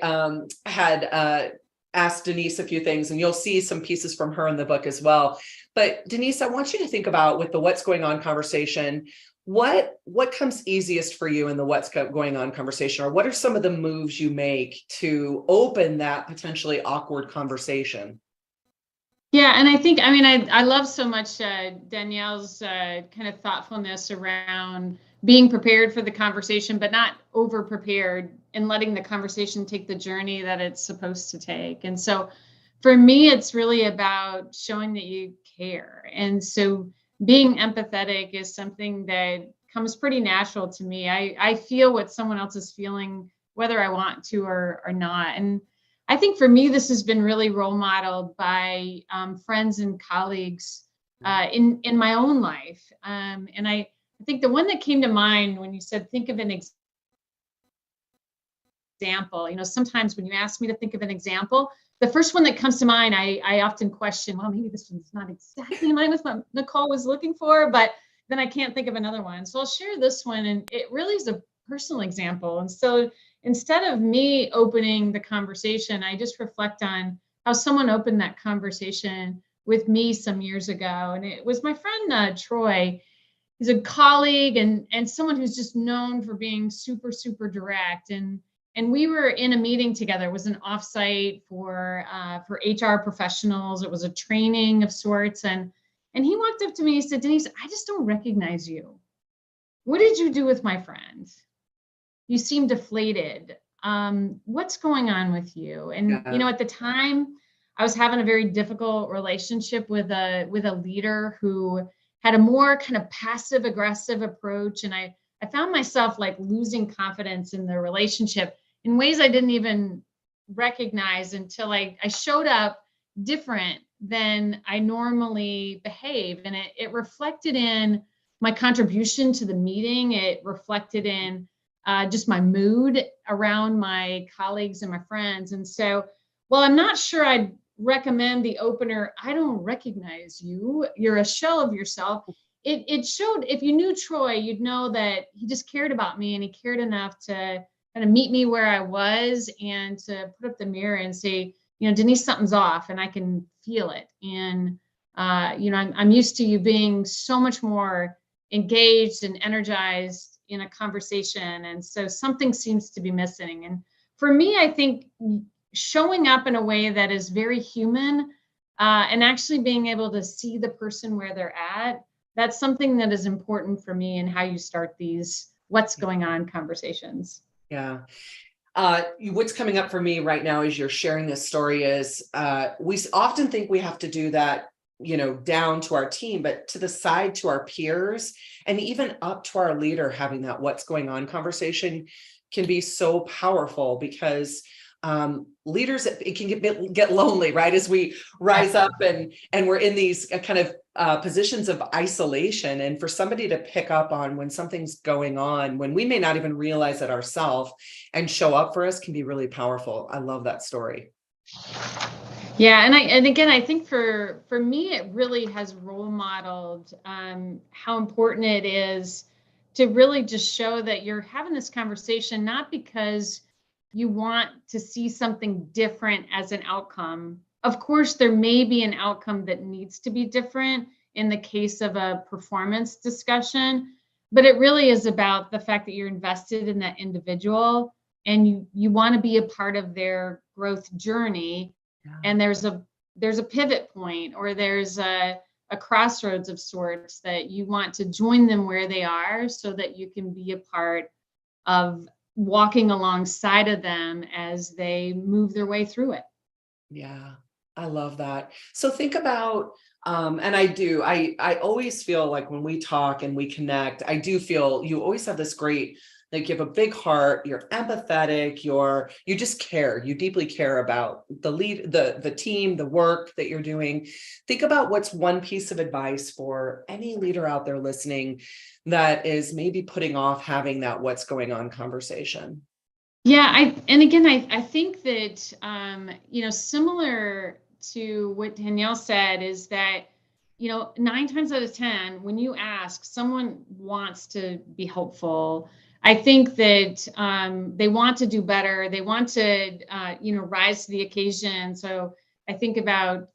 had asked Denise a few things, and you'll see some pieces from her in the book as well. But Denise, I want you to think about, with the what's going on conversation, what comes easiest for you in the what's going on conversation, or what are some of the moves you make to open that potentially awkward conversation? Yeah, and I love so much Danielle's kind of thoughtfulness around being prepared for the conversation, but not over prepared, and letting the conversation take the journey that it's supposed to take. And so for me, it's really about showing that you care. And so being empathetic is something that comes pretty natural to me. I feel what someone else is feeling, whether I want to or not. And I think for me, this has been really role modeled by friends and colleagues in my own life. And I think the one that came to mind when you said, think of an example, sometimes when you ask me to think of an example, the first one that comes to mind, I often question, well, maybe this one's not exactly in line with what Nicole was looking for, but then I can't think of another one. So I'll share this one, and it really is a personal example. And so instead of me opening the conversation, I just reflect on how someone opened that conversation with me some years ago. And it was my friend, Troy. He's a colleague and someone who's just known for being super, super direct. And we were in a meeting together. It was an offsite for HR professionals. It was a training of sorts. And he walked up to me and said, Denise, I just don't recognize you. What did you do with my friend? You seem deflated. What's going on with you? And, at the time I was having a very difficult relationship with a leader who had a more kind of passive aggressive approach. And I found myself like losing confidence in the relationship in ways I didn't even recognize until I showed up different than I normally behave. And it reflected in my contribution to the meeting. It reflected in just my mood around my colleagues and my friends. And so, while I'm not sure I'd recommend the opener, "I don't recognize you, you're a shell of yourself," it showed, if you knew Troy, you'd know that he just cared about me, and he cared enough to kind of meet me where I was and to put up the mirror and say, "Denise, something's off," and I can feel it. And I'm used to you being so much more engaged and energized in a conversation, and so something seems to be missing. And for me, I think showing up in a way that is very human, and actually being able to see the person where they're at, that's something that is important for me in how you start these "what's going on" conversations. Yeah. What's coming up for me right now as you're sharing this story is we often think we have to do that, down to our team, but to the side to our peers and even up to our leader, having that "what's going on" conversation can be so powerful, because leaders, it can get lonely, right? As we rise up and we're in these kind of positions of isolation, and for somebody to pick up on when something's going on, when we may not even realize it ourselves, and show up for us, can be really powerful. I love that story. Yeah, and again, I think for me, it really has role modeled how important it is to really just show that you're having this conversation not because you want to see something different as an outcome. Of course, there may be an outcome that needs to be different in the case of a performance discussion, but it really is about the fact that you're invested in that individual, and you want to be a part of their growth journey. Yeah. And there's a pivot point, or there's a crossroads of sorts that you want to join them where they are, so that you can be a part of walking alongside of them as they move their way through it. Yeah, I love that. So think about, and I always feel like when we talk and we connect, I do feel you always have this great, like, you have a big heart, you're empathetic, you just care, you deeply care about the team, the work that you're doing. Think about what's one piece of advice for any leader out there listening that is maybe putting off having that "what's going on" conversation. Yeah, I think that similar to what Danielle said, is that 9 times out of 10, when you ask, someone wants to be helpful. I think that they want to do better. They want to rise to the occasion. So I think about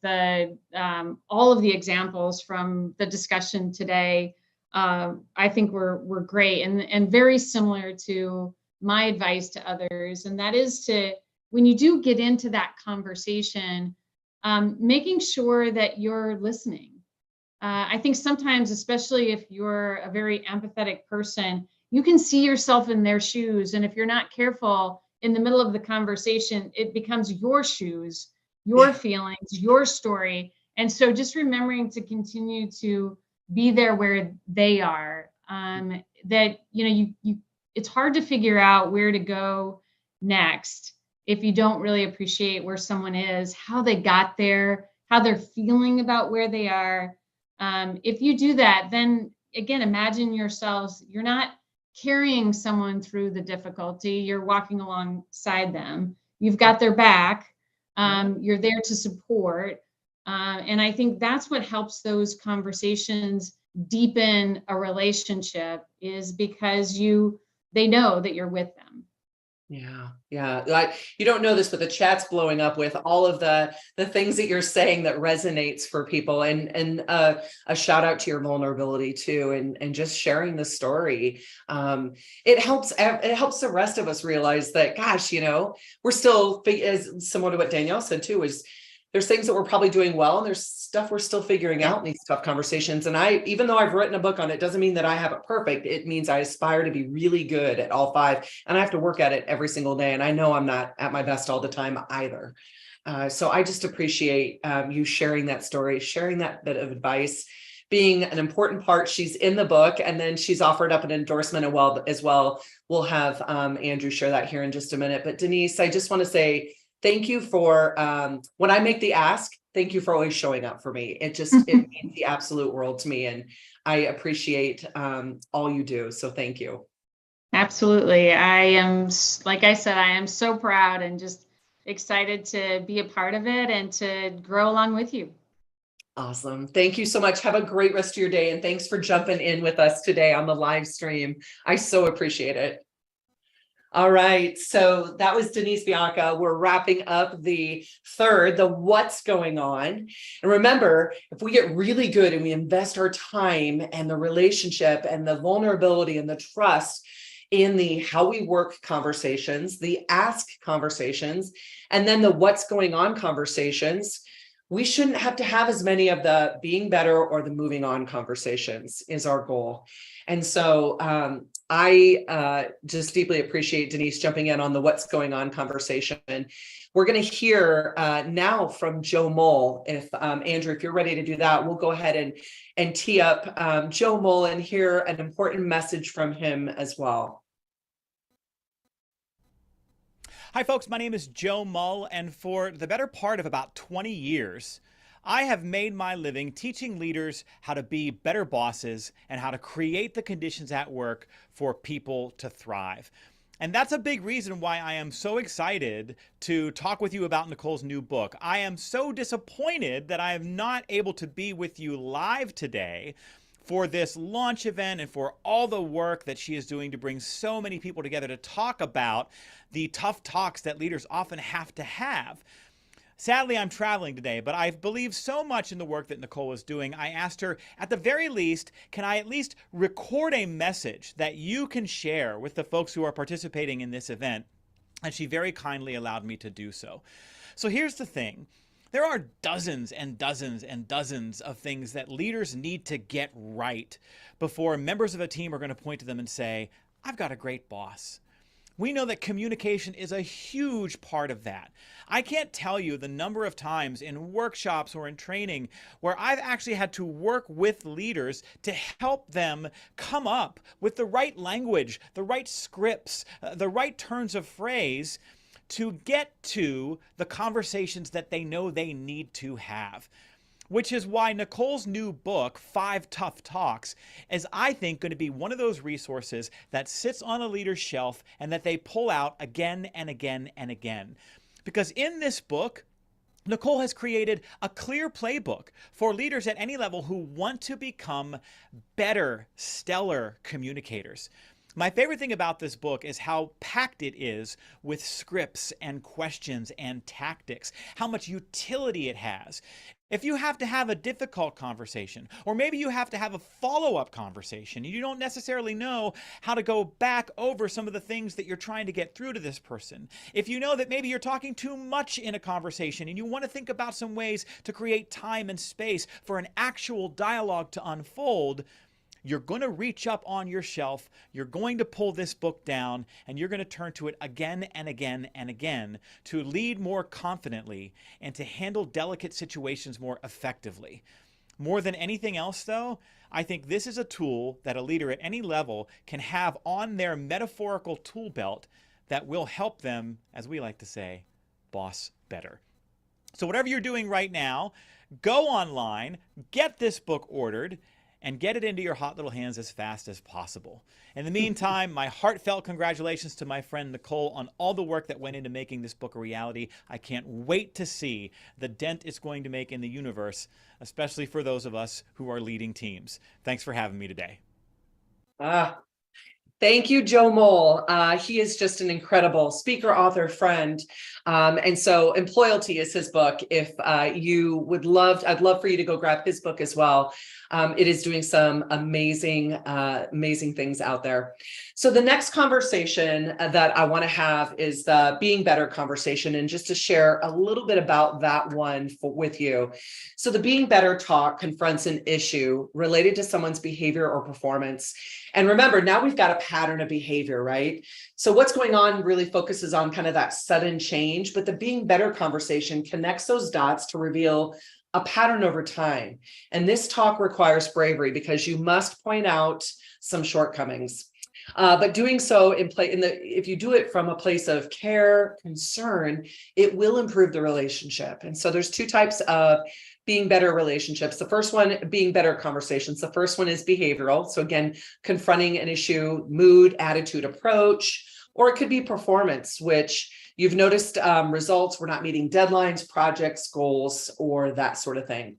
all of the examples from the discussion today. I think we're great and very similar to my advice to others. And that is to, when you do get into that conversation, making sure that you're listening. I think sometimes, especially if you're a very empathetic person, you can see yourself in their shoes. And if you're not careful, in the middle of the conversation, it becomes your shoes, your feelings, your story. And so just remembering to continue to be there where they are, that, it's hard to figure out where to go next if you don't really appreciate where someone is, how they got there, how they're feeling about where they are. If you do that, then again, imagine yourselves, you're not carrying someone through the difficulty, you're walking alongside them. You've got their back. You're there to support. And I think that's what helps those conversations deepen a relationship, is because they know that you're with them. Yeah. You don't know this, but the chat's blowing up with all of the things that you're saying that resonates for people, and a shout out to your vulnerability too, and just sharing the story. It helps the rest of us realize that, gosh, we're still, as similar to what Danielle said too, is there's things that we're probably doing well, and there's stuff we're still figuring out in these tough conversations. And even though I've written a book on it, doesn't mean that I have it perfect. It means I aspire to be really good at all 5, and I have to work at it every single day. And I know I'm not at my best all the time either. So I just appreciate you sharing that story, sharing that bit of advice, being an important part. She's in the book, and then she's offered up an endorsement as well. We'll have Andrew share that here in just a minute. But Denise, I just want to say thank you for, when I make the ask, thank you for always showing up for me. It means the absolute world to me. And I appreciate all you do. So thank you. Absolutely. I am, like I said, I am so proud and just excited to be a part of it and to grow along with you. Awesome. Thank you so much. Have a great rest of your day. And thanks for jumping in with us today on the live stream. I so appreciate it. All right. So that was Denise Bianca. We're wrapping up the what's going on. And remember, if we get really good and we invest our time and the relationship and the vulnerability and the trust in the how we work conversations, the ask conversations, and then the what's going on conversations, we shouldn't have to have as many of the being better or the moving on conversations is our goal. And so I just deeply appreciate Denise jumping in on the what's going on conversation. We're going to hear now from Joe Mole. If Andrew, if you're ready to do that, we'll go ahead and tee up Joe Mole and hear an important message from him as well. Hi folks, my name is Joe Mull, and for the better part of about 20 years, I have made my living teaching leaders how to be better bosses and how to create the conditions at work for people to thrive. And that's a big reason why I am so excited to talk with you about Nicole's new book. I am so disappointed that I am not able to be with you live today for this launch event and for all the work that she is doing to bring so many people together to talk about the tough talks that leaders often have to have. Sadly, I'm traveling today, but I believe so much in the work that Nicole is doing. I asked her, at the very least, can I at least record a message that you can share with the folks who are participating in this event? And she very kindly allowed me to do so. So here's the thing. There are dozens and dozens and dozens of things that leaders need to get right before members of a team are going to point to them and say, I've got a great boss. We know that communication is a huge part of that. I can't tell you the number of times in workshops or in training where I've actually had to work with leaders to help them come up with the right language, the right scripts, the right turns of phrase to get to the conversations that they know they need to have. Which is why Nicole's new book, 5 Tough Talks, is, I think, going to be one of those resources that sits on a leader's shelf and that they pull out again and again and again. Because in this book, Nicole has created a clear playbook for leaders at any level who want to become better, stellar communicators. My favorite thing about this book is how packed it is with scripts and questions and tactics, how much utility it has. If you have to have a difficult conversation, or maybe you have to have a follow-up conversation, you don't necessarily know how to go back over some of the things that you're trying to get through to this person. If you know that maybe you're talking too much in a conversation and you want to think about some ways to create time and space for an actual dialogue to unfold, you're going to reach up on your shelf, you're going to pull this book down, and you're going to turn to it again and again and again to lead more confidently and to handle delicate situations more effectively. More than anything else, though, I think this is a tool that a leader at any level can have on their metaphorical tool belt that will help them, as we like to say, boss better. So whatever you're doing right now, go online, get this book ordered, and get it into your hot little hands as fast as possible. In the meantime, my heartfelt congratulations to my friend Nicole on all the work that went into making this book a reality. I can't wait to see the dent it's going to make in the universe, especially for those of us who are leading teams. Thanks for having me today. Thank you, Joe Mole. He is just an incredible speaker, author, friend. And so Employalty is his book. If you would I'd love for you to go grab his book as well. It is doing some amazing things out there. So the next conversation that I want to have is the being better conversation, and just to share a little bit about that one with you. So the being better talk confronts an issue related to someone's behavior or performance. And remember, now we've got a pattern of behavior, right? So what's going on really focuses on kind of that sudden change, but the being better conversation connects those dots to reveal a pattern over time. And this talk requires bravery because you must point out some shortcomings. But doing so if you do it from a place of care, concern, it will improve the relationship. And so there's two types of being better relationships. The first one being better conversations. The first one is behavioral. So again, confronting an issue, mood, attitude, approach, or it could be performance, which you've noticed results. We're not meeting deadlines, projects, goals, or that sort of thing.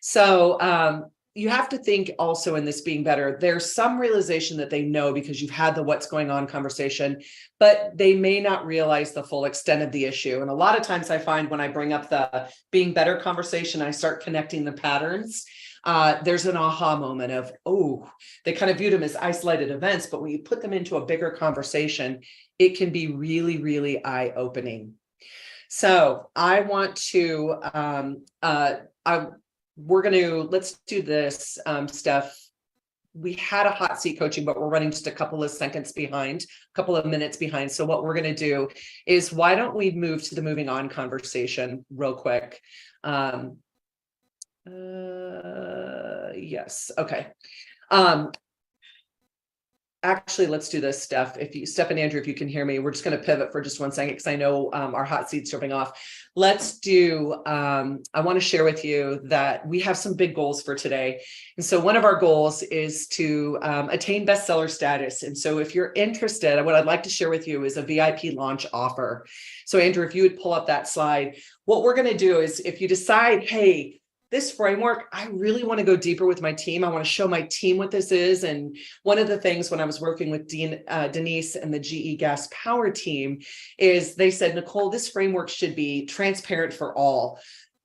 So you have to think also in this being better, there's some realization that they know because you've had the what's going on conversation, but they may not realize the full extent of the issue. And a lot of times I find when I bring up the being better conversation, I start connecting the patterns. There's an aha moment of, oh, they kind of viewed them as isolated events, but when you put them into a bigger conversation, it can be really, really eye-opening. So I want to, let's do this, Steph. We had a hot seat coaching, but we're running just a couple of seconds behind, a couple of minutes behind. So what we're going to do is, why don't we move to the moving on conversation real quick? Yes. Okay. Actually, let's do this, Steph. Steph and Andrew, if you can hear me, we're just going to pivot for just 1 second because I know our hot seat's jumping off. Let's do, I want to share with you that we have some big goals for today. And so one of our goals is to attain bestseller status. And so if you're interested, what I'd like to share with you is a VIP launch offer. So Andrew, if you would pull up that slide, what we're going to do is, if you decide, hey, this framework, I really want to go deeper with my team. I want to show my team what this is. And one of the things when I was working with Denise and the GE Gas Power team is they said, Nicole, this framework should be transparent for all.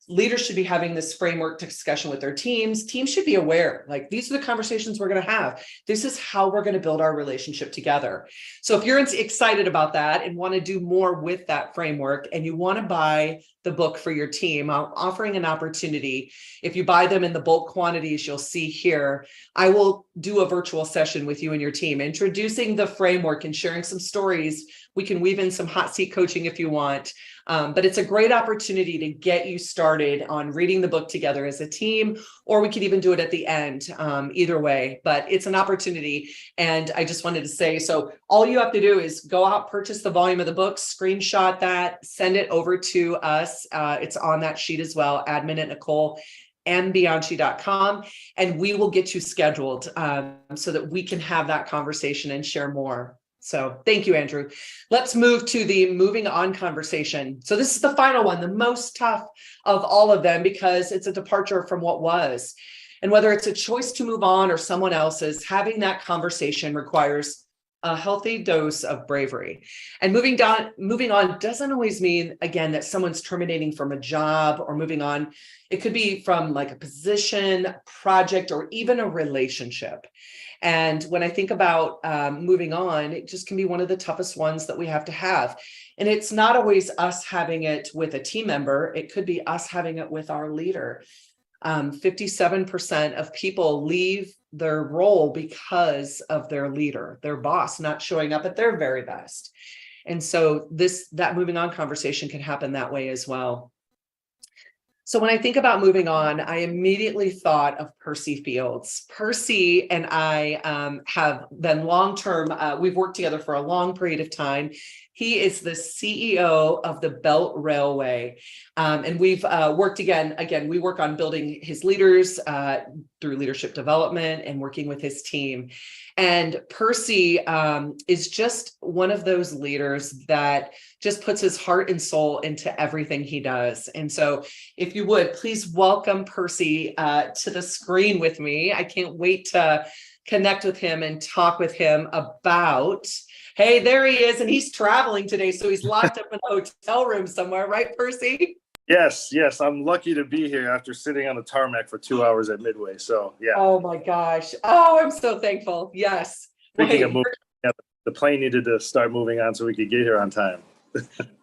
Leaders should be having this framework discussion with their teams. Teams should be aware, like, these are the conversations we're going to have. This is how we're going to build our relationship together. So if you're excited about that and want to do more with that framework, and you want to buy the book for your team, I'm offering an opportunity. If you buy them in the bulk quantities you'll see here, I will do a virtual session with you and your team, introducing the framework and sharing some stories. We can weave in some hot seat coaching if you want. But it's a great opportunity to get you started on reading the book together as a team, or we could even do it at the end, either way. But it's an opportunity. And I just wanted to say, so all you have to do is go out, purchase the volume of the book, screenshot that, send it over to us. It's on that sheet as well, admin@NicoleMBianchi.com, and we will get you scheduled so that we can have that conversation and share more. So thank you, Andrew. Let's move to the moving on conversation. So this is the final one, the most tough of all of them, because it's a departure from what was. And whether it's a choice to move on or someone else's, having that conversation requires a healthy dose of bravery. And moving on doesn't always mean, again, that someone's terminating from a job or moving on. It could be from like a position, project, or even a relationship. And when I think about moving on, it just can be one of the toughest ones that we have to have. And it's not always us having it with a team member. It could be us having it with our leader. 57% of people leave their role because of their leader, their boss, not showing up at their very best. And so that moving on conversation can happen that way as well. So when I think about moving on, I immediately thought of Percy Fields. Percy and I have been long-term, we've worked together for a long period of time. He is the CEO of the Belt Railway. And we've worked again, we work on building his leaders through leadership development and working with his team. And Percy is just one of those leaders that just puts his heart and soul into everything he does. And so if you would, please welcome Percy to the screen with me. I can't wait to connect with him and talk with him about, hey, there he is. And he's traveling today. So he's locked up in a hotel room somewhere, right, Percy? Yes. I'm lucky to be here after sitting on the tarmac for 2 hours at Midway. So, yeah. Oh, my gosh. Oh, I'm so thankful. Yes. Speaking of moving, the plane needed to start moving on so we could get here on time.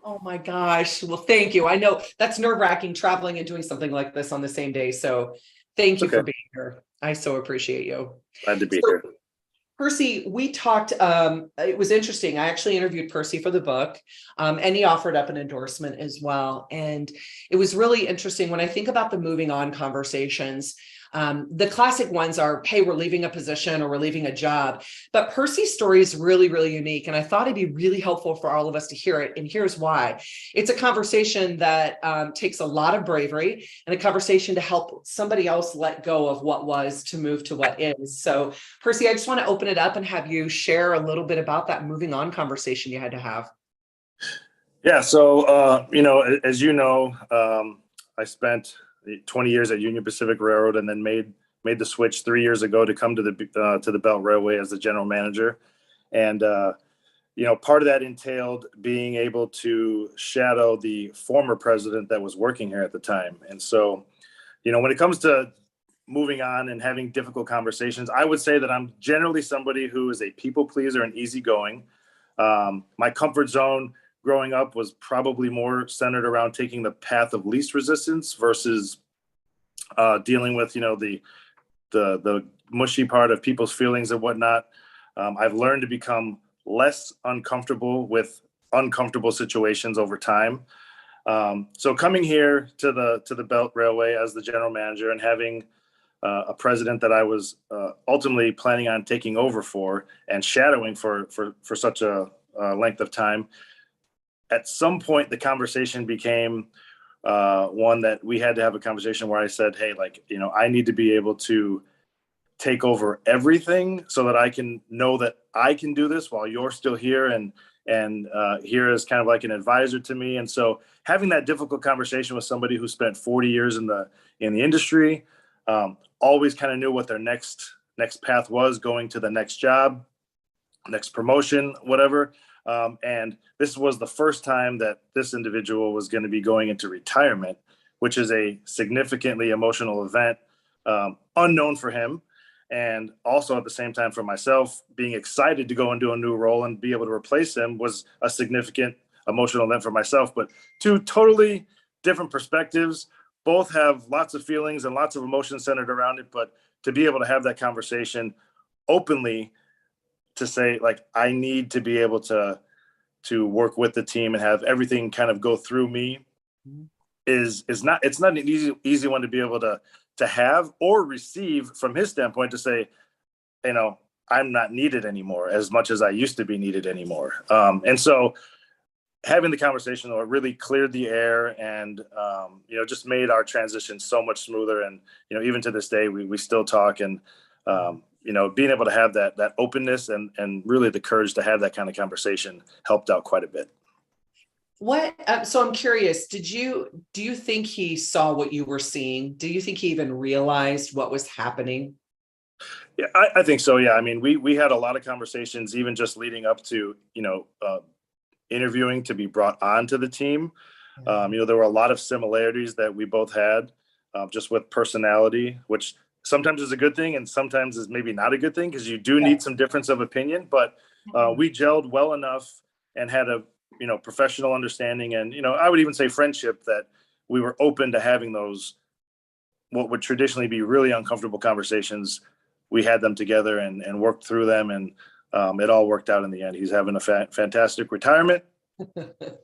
Oh, my gosh. Well, thank you. I know that's nerve-wracking traveling and doing something like this on the same day. So thank you for being here. I so appreciate you. Glad to be here. Percy, we talked, it was interesting. I actually interviewed Percy for the book, and he offered up an endorsement as well. And it was really interesting when I think about the moving on conversations. The classic ones are, hey, we're leaving a position or we're leaving a job. But Percy's story is really, really unique. And I thought it'd be really helpful for all of us to hear it. And here's why. It's a conversation that takes a lot of bravery, and a conversation to help somebody else let go of what was to move to what is. So Percy, I just want to open it up and have you share a little bit about that moving on conversation you had to have. Yeah. So, as you know, I spent 20 years at Union Pacific Railroad, and then made the switch 3 years ago to come to the Belt Railway as the general manager. And, part of that entailed being able to shadow the former president that was working here at the time. And so, when it comes to moving on and having difficult conversations, I would say that I'm generally somebody who is a people pleaser and easygoing. My comfort zone growing up was probably more centered around taking the path of least resistance versus dealing with, the mushy part of people's feelings and whatnot. I've learned to become less uncomfortable with uncomfortable situations over time. So coming here to the Belt Railway as the general manager, and having a president that I was ultimately planning on taking over for and shadowing for such a length of time, at some point the conversation became one that we had to have a conversation where I said, hey, I need to be able to take over everything so that I can know that I can do this while you're still here and here as kind of like an advisor to me. And so having that difficult conversation with somebody who spent 40 years in the industry, always kind of knew what their next path was, going to the next job, next promotion, whatever. And this was the first time that this individual was going to be going into retirement, which is a significantly emotional event, unknown for him. And also at the same time for myself, being excited to go into a new role and be able to replace him was a significant emotional event for myself. But two totally different perspectives, both have lots of feelings and lots of emotions centered around it. But to be able to have that conversation openly, to say, I need to be able to work with the team and have everything kind of go through me, it's not an easy one to be able to have or receive from his standpoint, to say, I'm not needed anymore as much as I used to be needed anymore. And so having the conversation really cleared the air and, just made our transition so much smoother. And, even to this day, we still talk, and, being able to have that openness and really the courage to have that kind of conversation helped out quite a bit. So I'm curious, do you think he saw what you were seeing? Do you think he even realized what was happening? Yeah, I think so. Yeah. I mean, we had a lot of conversations, even just leading up to, interviewing to be brought onto the team. There were a lot of similarities that we both had, just with personality, which sometimes is a good thing and sometimes is maybe not a good thing, because you do need some difference of opinion. But we gelled well enough and had a professional understanding, and I would even say friendship, that we were open to having those what would traditionally be really uncomfortable conversations. We had them together and worked through them, and it all worked out in the end. He's having a fantastic retirement,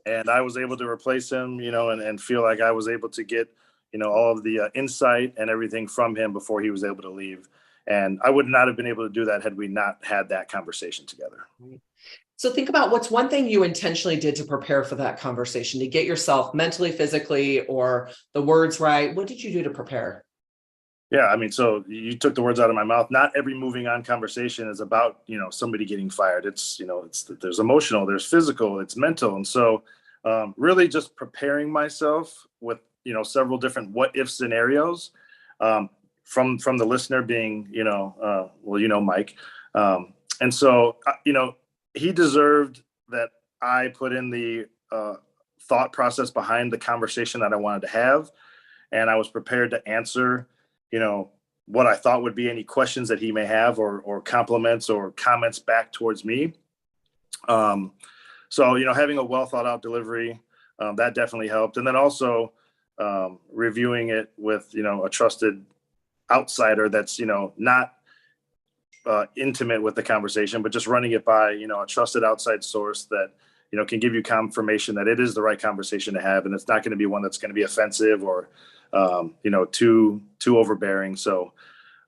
and I was able to replace him, and feel like I was able to get all of the insight and everything from him before he was able to leave. And I would not have been able to do that had we not had that conversation together. So think about what's one thing you intentionally did to prepare for that conversation, to get yourself mentally, physically, or the words right. What did you do to prepare? Yeah, I mean, so you took the words out of my mouth. Not every moving on conversation is about, somebody getting fired. It's, there's emotional, there's physical, it's mental. And so really just preparing myself with, several different what if scenarios, from the listener being, Mike. And so, he deserved that I put in the thought process behind the conversation that I wanted to have. And I was prepared to answer, what I thought would be any questions that he may have, or compliments or comments back towards me. So, having a well thought out delivery, that definitely helped. And then also reviewing it with, a trusted outsider that's, not intimate with the conversation, but just running it by, a trusted outside source that, can give you confirmation that it is the right conversation to have. And it's not going to be one that's going to be offensive or too overbearing. So,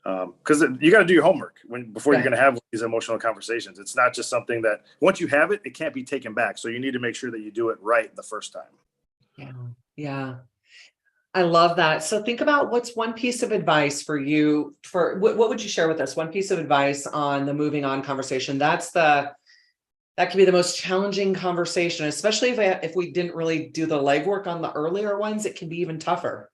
because you got to do your homework before you're going to have these emotional conversations. It's not just something that once you have it, it can't be taken back. So you need to make sure that you do it right the first time. Yeah. Yeah. I love that. So think about what's one piece of advice for you for what would you share with us? One piece of advice on the moving on conversation. That can be the most challenging conversation, especially if we didn't really do the legwork on the earlier ones, it can be even tougher.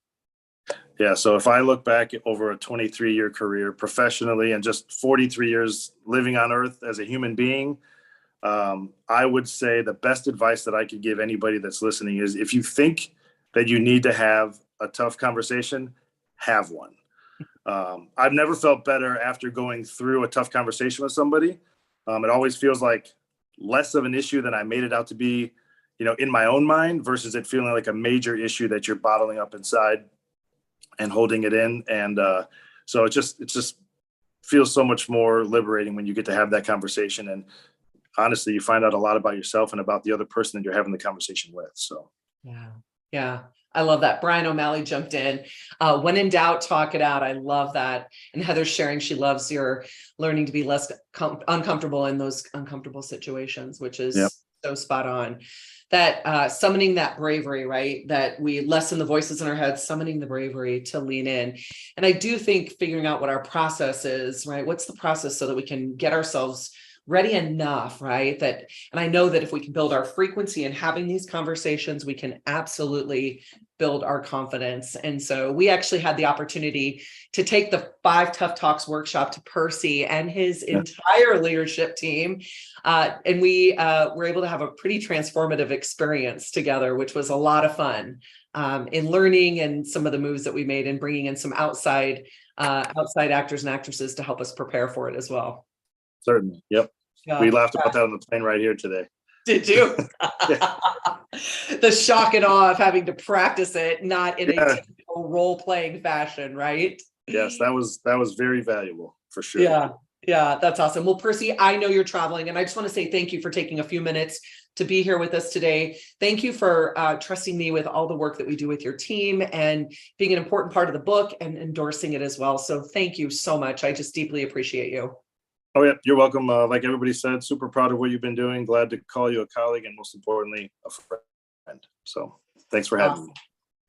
Yeah. So if I look back over a 23-year career professionally and just 43 years living on earth as a human being, I would say the best advice that I could give anybody that's listening is if you think that you need to have a tough conversation, have one. I've never felt better after going through a tough conversation with somebody. It always feels like less of an issue than I made it out to be, in my own mind, versus it feeling like a major issue that you're bottling up inside and holding it in. And so it just feels so much more liberating when you get to have that conversation. And honestly, you find out a lot about yourself and about the other person that you're having the conversation with. So, yeah. I love that. Brian O'Malley jumped in. When in doubt, talk it out. I love that. And Heather's sharing she loves your learning to be less uncomfortable in those uncomfortable situations, which is so spot on. That summoning that bravery, right? That we lessen the voices in our heads, summoning the bravery to lean in. And I do think figuring out what our process is, right? What's the process so that we can get ourselves ready enough, right? And I know that if we can build our frequency in having these conversations, we can absolutely build our confidence. And so we actually had the opportunity to take the 5 Tough Talks workshop to Percy and his entire leadership team. And we were able to have a pretty transformative experience together, which was a lot of fun in learning and some of the moves that we made and bringing in some outside actors and actresses to help us prepare for it as well. Certainly. Yep. We laughed about that on the plane right here today. Did you? The shock and awe of having to practice it, not in a typical role-playing fashion, right? Yes, that was very valuable for sure. Yeah, that's awesome. Well, Percy, I know you're traveling, and I just want to say thank you for taking a few minutes to be here with us today. Thank you for trusting me with all the work that we do with your team and being an important part of the book and endorsing it as well. So thank you so much. I just deeply appreciate you. Oh, yeah, you're welcome. Like everybody said, super proud of what you've been doing. Glad to call you a colleague and most importantly, a friend. So thanks for having me.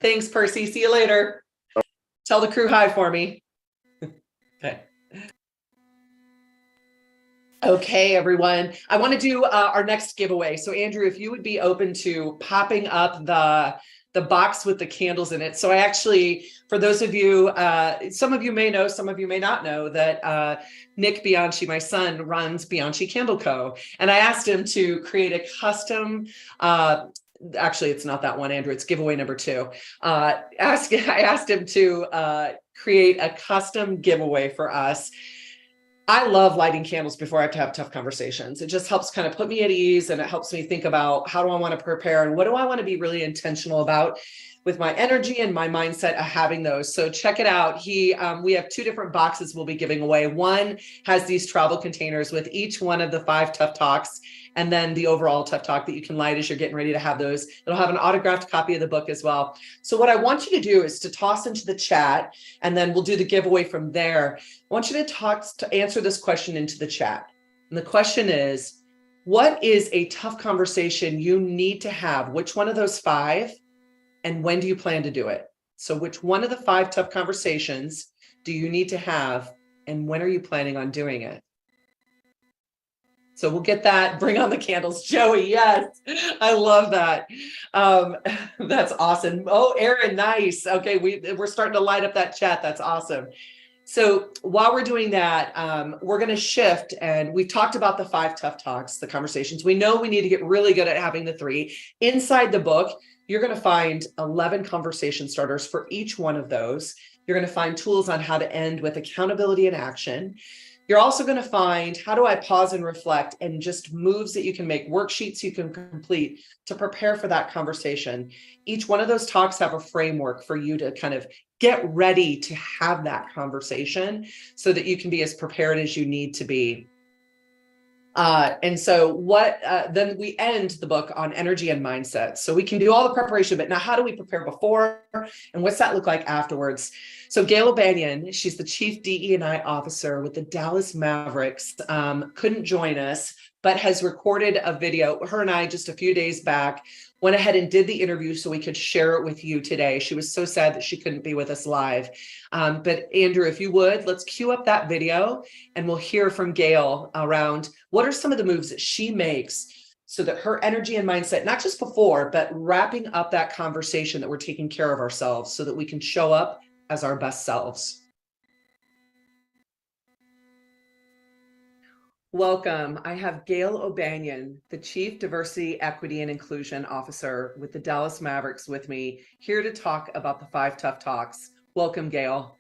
Thanks, Percy. See you later. Tell the crew hi for me. Okay, everyone. I want to do our next giveaway. So Andrew, if you would be open to popping up the box with the candles in it. So I actually, for those of you, some of you may know, some of you may not know that Nick Bianchi, my son, runs Bianchi Candle Co. And I asked him to create a custom, actually, it's not that one, Andrew, it's giveaway number 2. I asked him to create a custom giveaway for us. I love lighting candles before I have to have tough conversations. It just helps kind of put me at ease, and it helps me think about how do I want to prepare and what do I want to be really intentional about with my energy and my mindset of having those. So check it out. We have 2 different boxes we'll be giving away. One has these travel containers with each one of the 5 Tough Talks, and then the overall Tough Talk that you can light as you're getting ready to have those. It'll have an autographed copy of the book as well. So what I want you to do is to toss into the chat, and then we'll do the giveaway from there. I want you to answer this question into the chat. And the question is, what is a tough conversation you need to have? Which one of those 5? And when do you plan to do it? So which one of the 5 tough conversations do you need to have? And when are you planning on doing it? So we'll get that. Bring on the candles, Joey. Yes, I love that. That's awesome. Oh, Aaron, nice. Okay, we're starting to light up that chat. That's awesome. So while we're doing that, we're going to shift, and we've talked about the 5 Tough Talks, the conversations. We know we need to get really good at having the 3. Inside the book, you're going to find 11 conversation starters for each one of those. You're going to find tools on how to end with accountability and action. You're also going to find how do I pause and reflect, and just moves that you can make, worksheets you can complete to prepare for that conversation. Each one of those talks have a framework for you to kind of get ready to have that conversation so that you can be as prepared as you need to be. And so then we end the book on energy and mindset. So we can do all the preparation, but now how do we prepare before and what's that look like afterwards? So Gail O'Banion, she's the chief DE&I officer with the Dallas Mavericks, couldn't join us, but has recorded a video. Her and I just a few days back went ahead and did the interview so we could share it with you today. She was so sad that she couldn't be with us live. But Andrew, if you would, let's cue up that video and we'll hear from Gail around what are some of the moves that she makes so that her energy and mindset, not just before, but wrapping up that conversation that we're taking care of ourselves so that we can show up as our best selves. Welcome. I have Gail O'Banion, the Chief Diversity, Equity, and Inclusion Officer with the Dallas Mavericks with me, here to talk about the 5 Tough Talks. Welcome, Gail.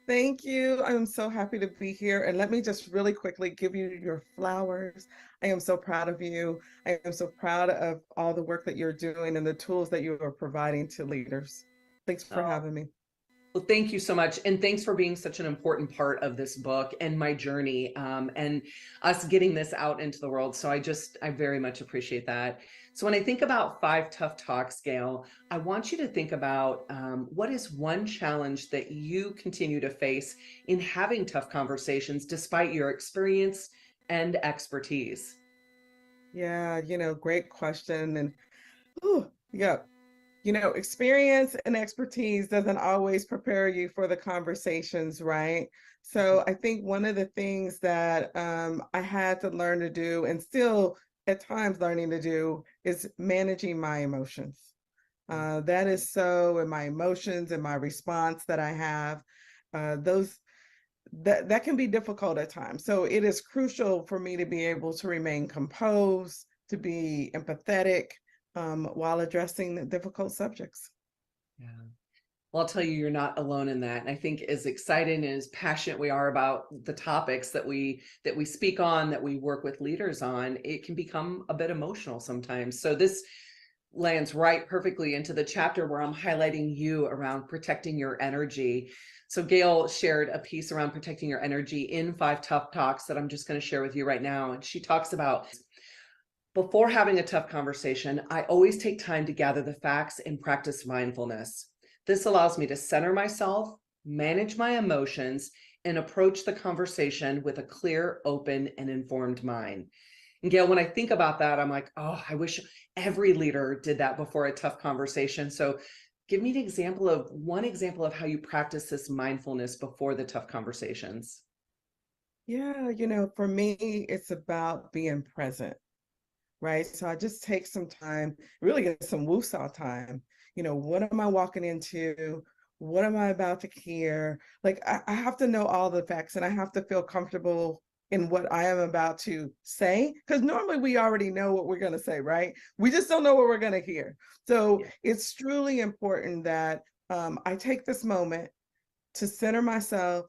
Thank you. I'm so happy to be here. And let me just really quickly give you your flowers. I am so proud of you. I am so proud of all the work that you're doing and the tools that you are providing to leaders. Thanks for having me. Well, thank you so much. And thanks for being such an important part of this book and my journey and us getting this out into the world. So I very much appreciate that. So when I think about 5 Tough Talks, Gail, I want you to think about what is one challenge that you continue to face in having tough conversations despite your experience and expertise? Yeah, great question. And yeah. Experience and expertise doesn't always prepare you for the conversations, right? So I think one of the things that I had to learn to do and still at times learning to do is managing my emotions. That is so, and my emotions and my response that I have, that can be difficult at times. So it is crucial for me to be able to remain composed, to be empathetic, while addressing the difficult subjects. Yeah. Well, I'll tell you, you're not alone in that. And I think as excited and as passionate we are about the topics that we speak on, that we work with leaders on, it can become a bit emotional sometimes. So this lands right perfectly into the chapter where I'm highlighting you around protecting your energy. So Gail shared a piece around protecting your energy in 5 Tough Talks that I'm just going to share with you right now. And she talks about, before having a tough conversation, I always take time to gather the facts and practice mindfulness. This allows me to center myself, manage my emotions, and approach the conversation with a clear, open, and informed mind. And Gail, when I think about that, I'm like, oh, I wish every leader did that before a tough conversation. So give me one example of how you practice this mindfulness before the tough conversations. Yeah, for me, it's about being present. Right. So I just take some time, really get some woosah time. What am I walking into? What am I about to hear? Like, I have to know all the facts and I have to feel comfortable in what I am about to say, because normally we already know what we're going to say, right? We just don't know what we're going to hear. So it's truly important that I take this moment to center myself,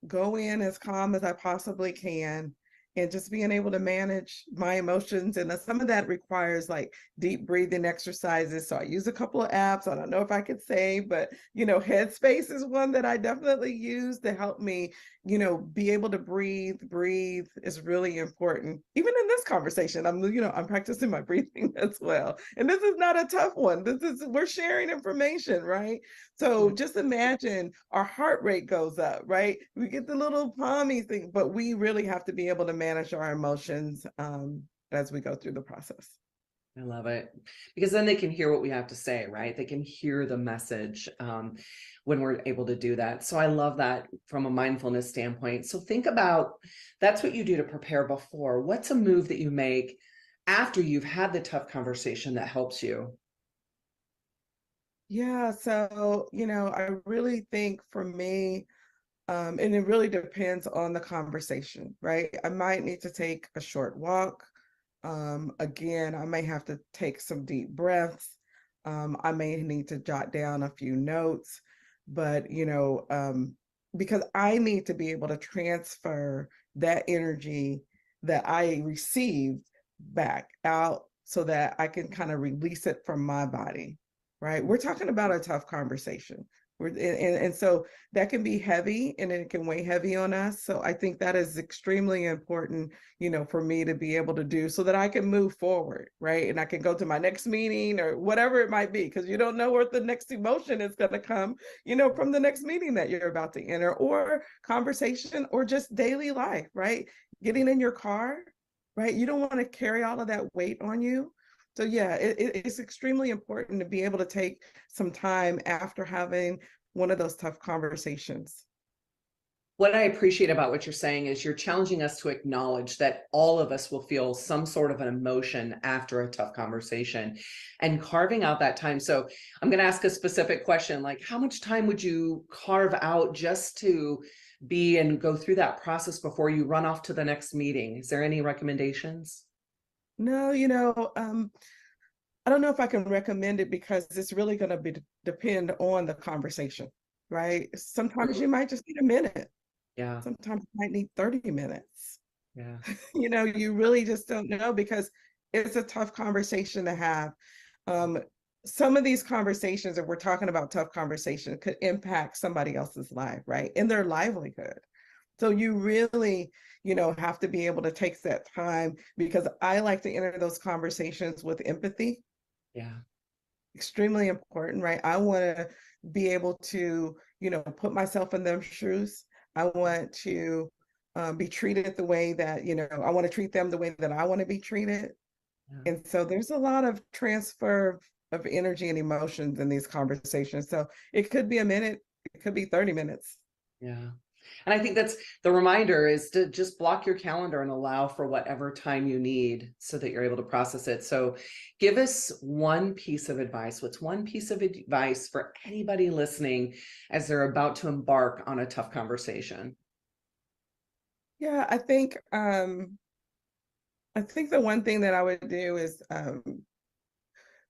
go in as calm as I possibly can, and just being able to manage my emotions. And some of that requires like deep breathing exercises. So I use a couple of apps. I don't know if I could say, but, Headspace is one that I definitely use to help me, be able to breathe. Breathe is really important. Even in this conversation, I'm practicing my breathing as well. And this is not a tough one. We're sharing information, right? So just imagine our heart rate goes up, right? We get the little palmy thing, but we really have to be able to manage our emotions as we go through the process. I love it, because then they can hear what we have to say, right? They can hear the message when we're able to do that. So I love that from a mindfulness standpoint. So think about, that's what you do to prepare before. What's a move that you make after you've had the tough conversation that helps you? Yeah, so, I really think for me, and it really depends on the conversation, right? I might need to take a short walk. Again, I may have to take some deep breaths. I may need to jot down a few notes, but, because I need to be able to transfer that energy that I received back out so that I can kind of release it from my body. Right? We're talking about a tough conversation. And so that can be heavy and it can weigh heavy on us. So I think that is extremely important, for me to be able to do so that I can move forward, right? And I can go to my next meeting or whatever it might be, because you don't know where the next emotion is going to come, from the next meeting that you're about to enter, or conversation, or just daily life, right? Getting in your car, right? You don't want to carry all of that weight on you. So yeah, it's extremely important to be able to take some time after having one of those tough conversations. What I appreciate about what you're saying is you're challenging us to acknowledge that all of us will feel some sort of an emotion after a tough conversation, and carving out that time. So I'm going to ask a specific question, like how much time would you carve out just to be and go through that process before you run off to the next meeting? Is there any recommendations? No, I don't know if I can recommend it, because it's really going to depend on the conversation, right? Sometimes you might just need a minute. Yeah. Sometimes you might need 30 minutes. Yeah. You really just don't know, because it's a tough conversation to have. Some of these conversations, if we're talking about tough conversations, could impact somebody else's life, right? And their livelihood. So you really, have to be able to take that time, because I like to enter those conversations with empathy. Yeah. Extremely important, right? I want to be able to, put myself in their shoes. I want to be treated the way that, I want to treat them the way that I want to be treated. Yeah. And so there's a lot of transfer of energy and emotions in these conversations. So it could be a minute, it could be 30 minutes. Yeah. And I think that's the reminder, is to just block your calendar and allow for whatever time you need so that you're able to process it. So give us one piece of advice. What's one piece of advice for anybody listening as they're about to embark on a tough conversation? Yeah, I think the one thing that I would do is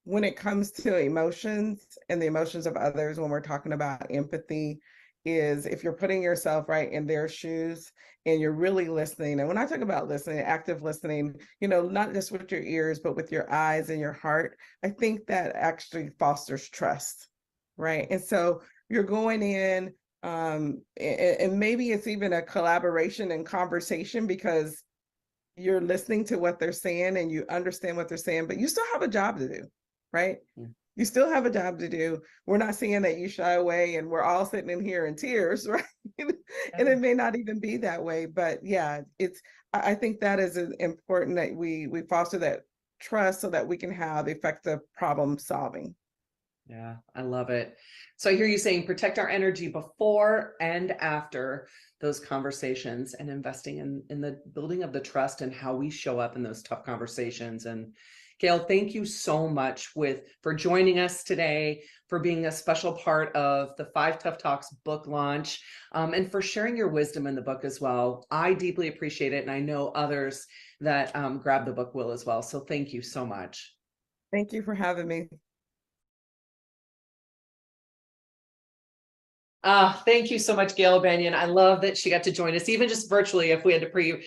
when it comes to emotions and the emotions of others, when we're talking about empathy, is if you're putting yourself right in their shoes and you're really listening. And when I talk about listening, active listening, not just with your ears, but with your eyes and your heart, I think that actually fosters trust, right? And so you're going in, and maybe it's even a collaboration and conversation, because you're listening to what they're saying and you understand what they're saying, but you still have a job to do, right? Yeah. You still have a job to do. We're not saying that you shy away and we're all sitting in here in tears, right? And it may not even be that way, but yeah, I think that is important, that we foster that trust so that we can have effective problem solving. Yeah, I love it. So I hear you saying protect our energy before and after those conversations, and investing in the building of the trust and how we show up in those tough conversations. And Gail, thank you so much for joining us today, for being a special part of the 5 Tough Talks book launch, and for sharing your wisdom in the book as well. I deeply appreciate it, and I know others that grab the book will as well. So thank you so much. Thank you for having me. Thank you so much, Gail Banyan. I love that she got to join us, even just virtually if we had to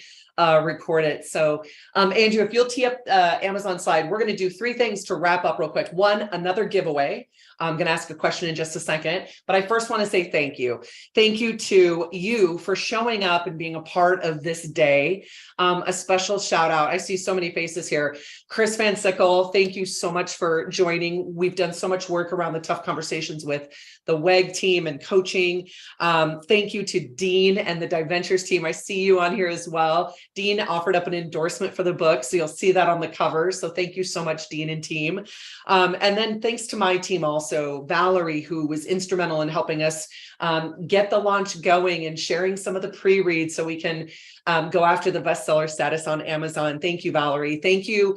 record it. So Andrew, if you'll tee up Amazon slide, we're going to do 3 things to wrap up real quick. 1, another giveaway. I'm going to ask a question in just a second, but I first want to say thank you. Thank you to you for showing up and being a part of this day. A special shout out. I see so many faces here. Chris Van Sickle, thank you so much for joining. We've done so much work around the tough conversations with the WEG team and coaching. Thank you to Dean and the Diventures team. I see you on here as well. Dean offered up an endorsement for the book, so you'll see that on the cover. So thank you so much, Dean and team. And then thanks to my team also, Valerie, who was instrumental in helping us get the launch going and sharing some of the pre-reads so we can go after the bestseller status on Amazon. Thank you, Valerie. Thank you,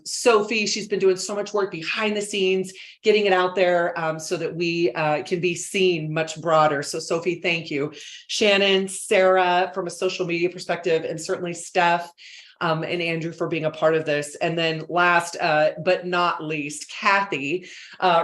Sophie. She's been doing so much work behind the scenes, getting it out there so that we can be seen much broader. So Sophie, thank you. Shannon, Sarah, from a social media perspective, and certainly Steph and Andrew for being a part of this. And then last but not least, Kathy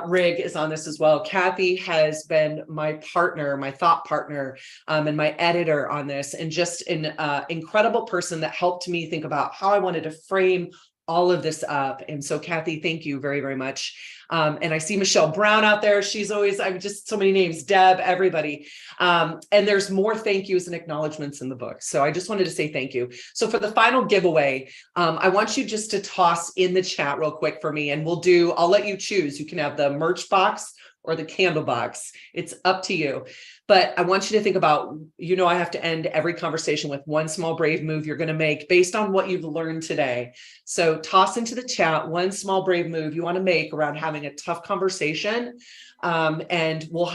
Rigg is on this as well. Kathy has been my partner, my thought partner, and my editor on this, and just an incredible person that helped me think about how I wanted to frame all of this up. And so Kathy, thank you very, very much. And I see Michelle Brown out there. She's always, I'm just so many names, Deb, everybody. And there's more thank yous and acknowledgements in the book. So I just wanted to say thank you. So for the final giveaway, I want you just to toss in the chat real quick for me, and I'll let you choose. You can have the merch box or the candle box. It's up to you. But I want you to think about, I have to end every conversation with one small brave move you're going to make based on what you've learned today. So toss into the chat one small brave move you want to make around having a tough conversation. And we'll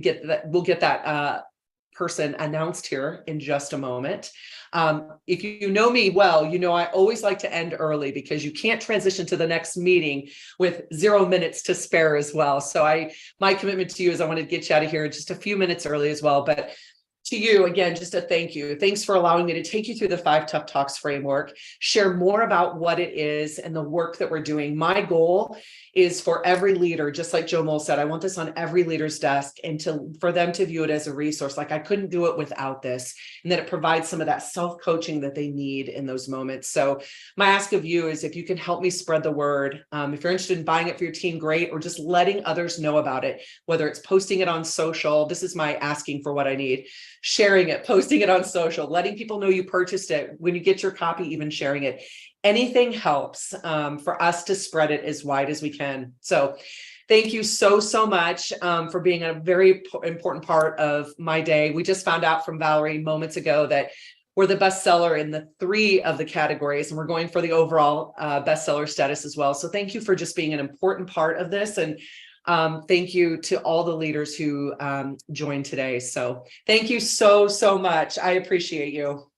get that person announced here in just a moment. If you know me well, I always like to end early because you can't transition to the next meeting with 0 minutes to spare as well. So my commitment to you is I want to get you out of here just a few minutes early as well. But to you, again, just a thank you. Thanks for allowing me to take you through the 5 Tough Talks framework, share more about what it is and the work that we're doing. My goal is for every leader, just like Joe Mole said, I want this on every leader's desk and for them to view it as a resource. Like I couldn't do it without this, and that it provides some of that self-coaching that they need in those moments. So my ask of you is if you can help me spread the word, if you're interested in buying it for your team, great, or just letting others know about it, whether it's posting it on social, this is my asking for what I need, sharing it, posting it on social, letting people know you purchased it, when you get your copy, even sharing it. Anything helps for us to spread it as wide as we can. So thank you so much for being a very important part of my day. We just found out from Valerie moments ago that we're the bestseller in the 3 of the categories, and we're going for the overall bestseller status as well. So thank you for just being an important part of this. And thank you to all the leaders who joined today. So thank you so much. I appreciate you.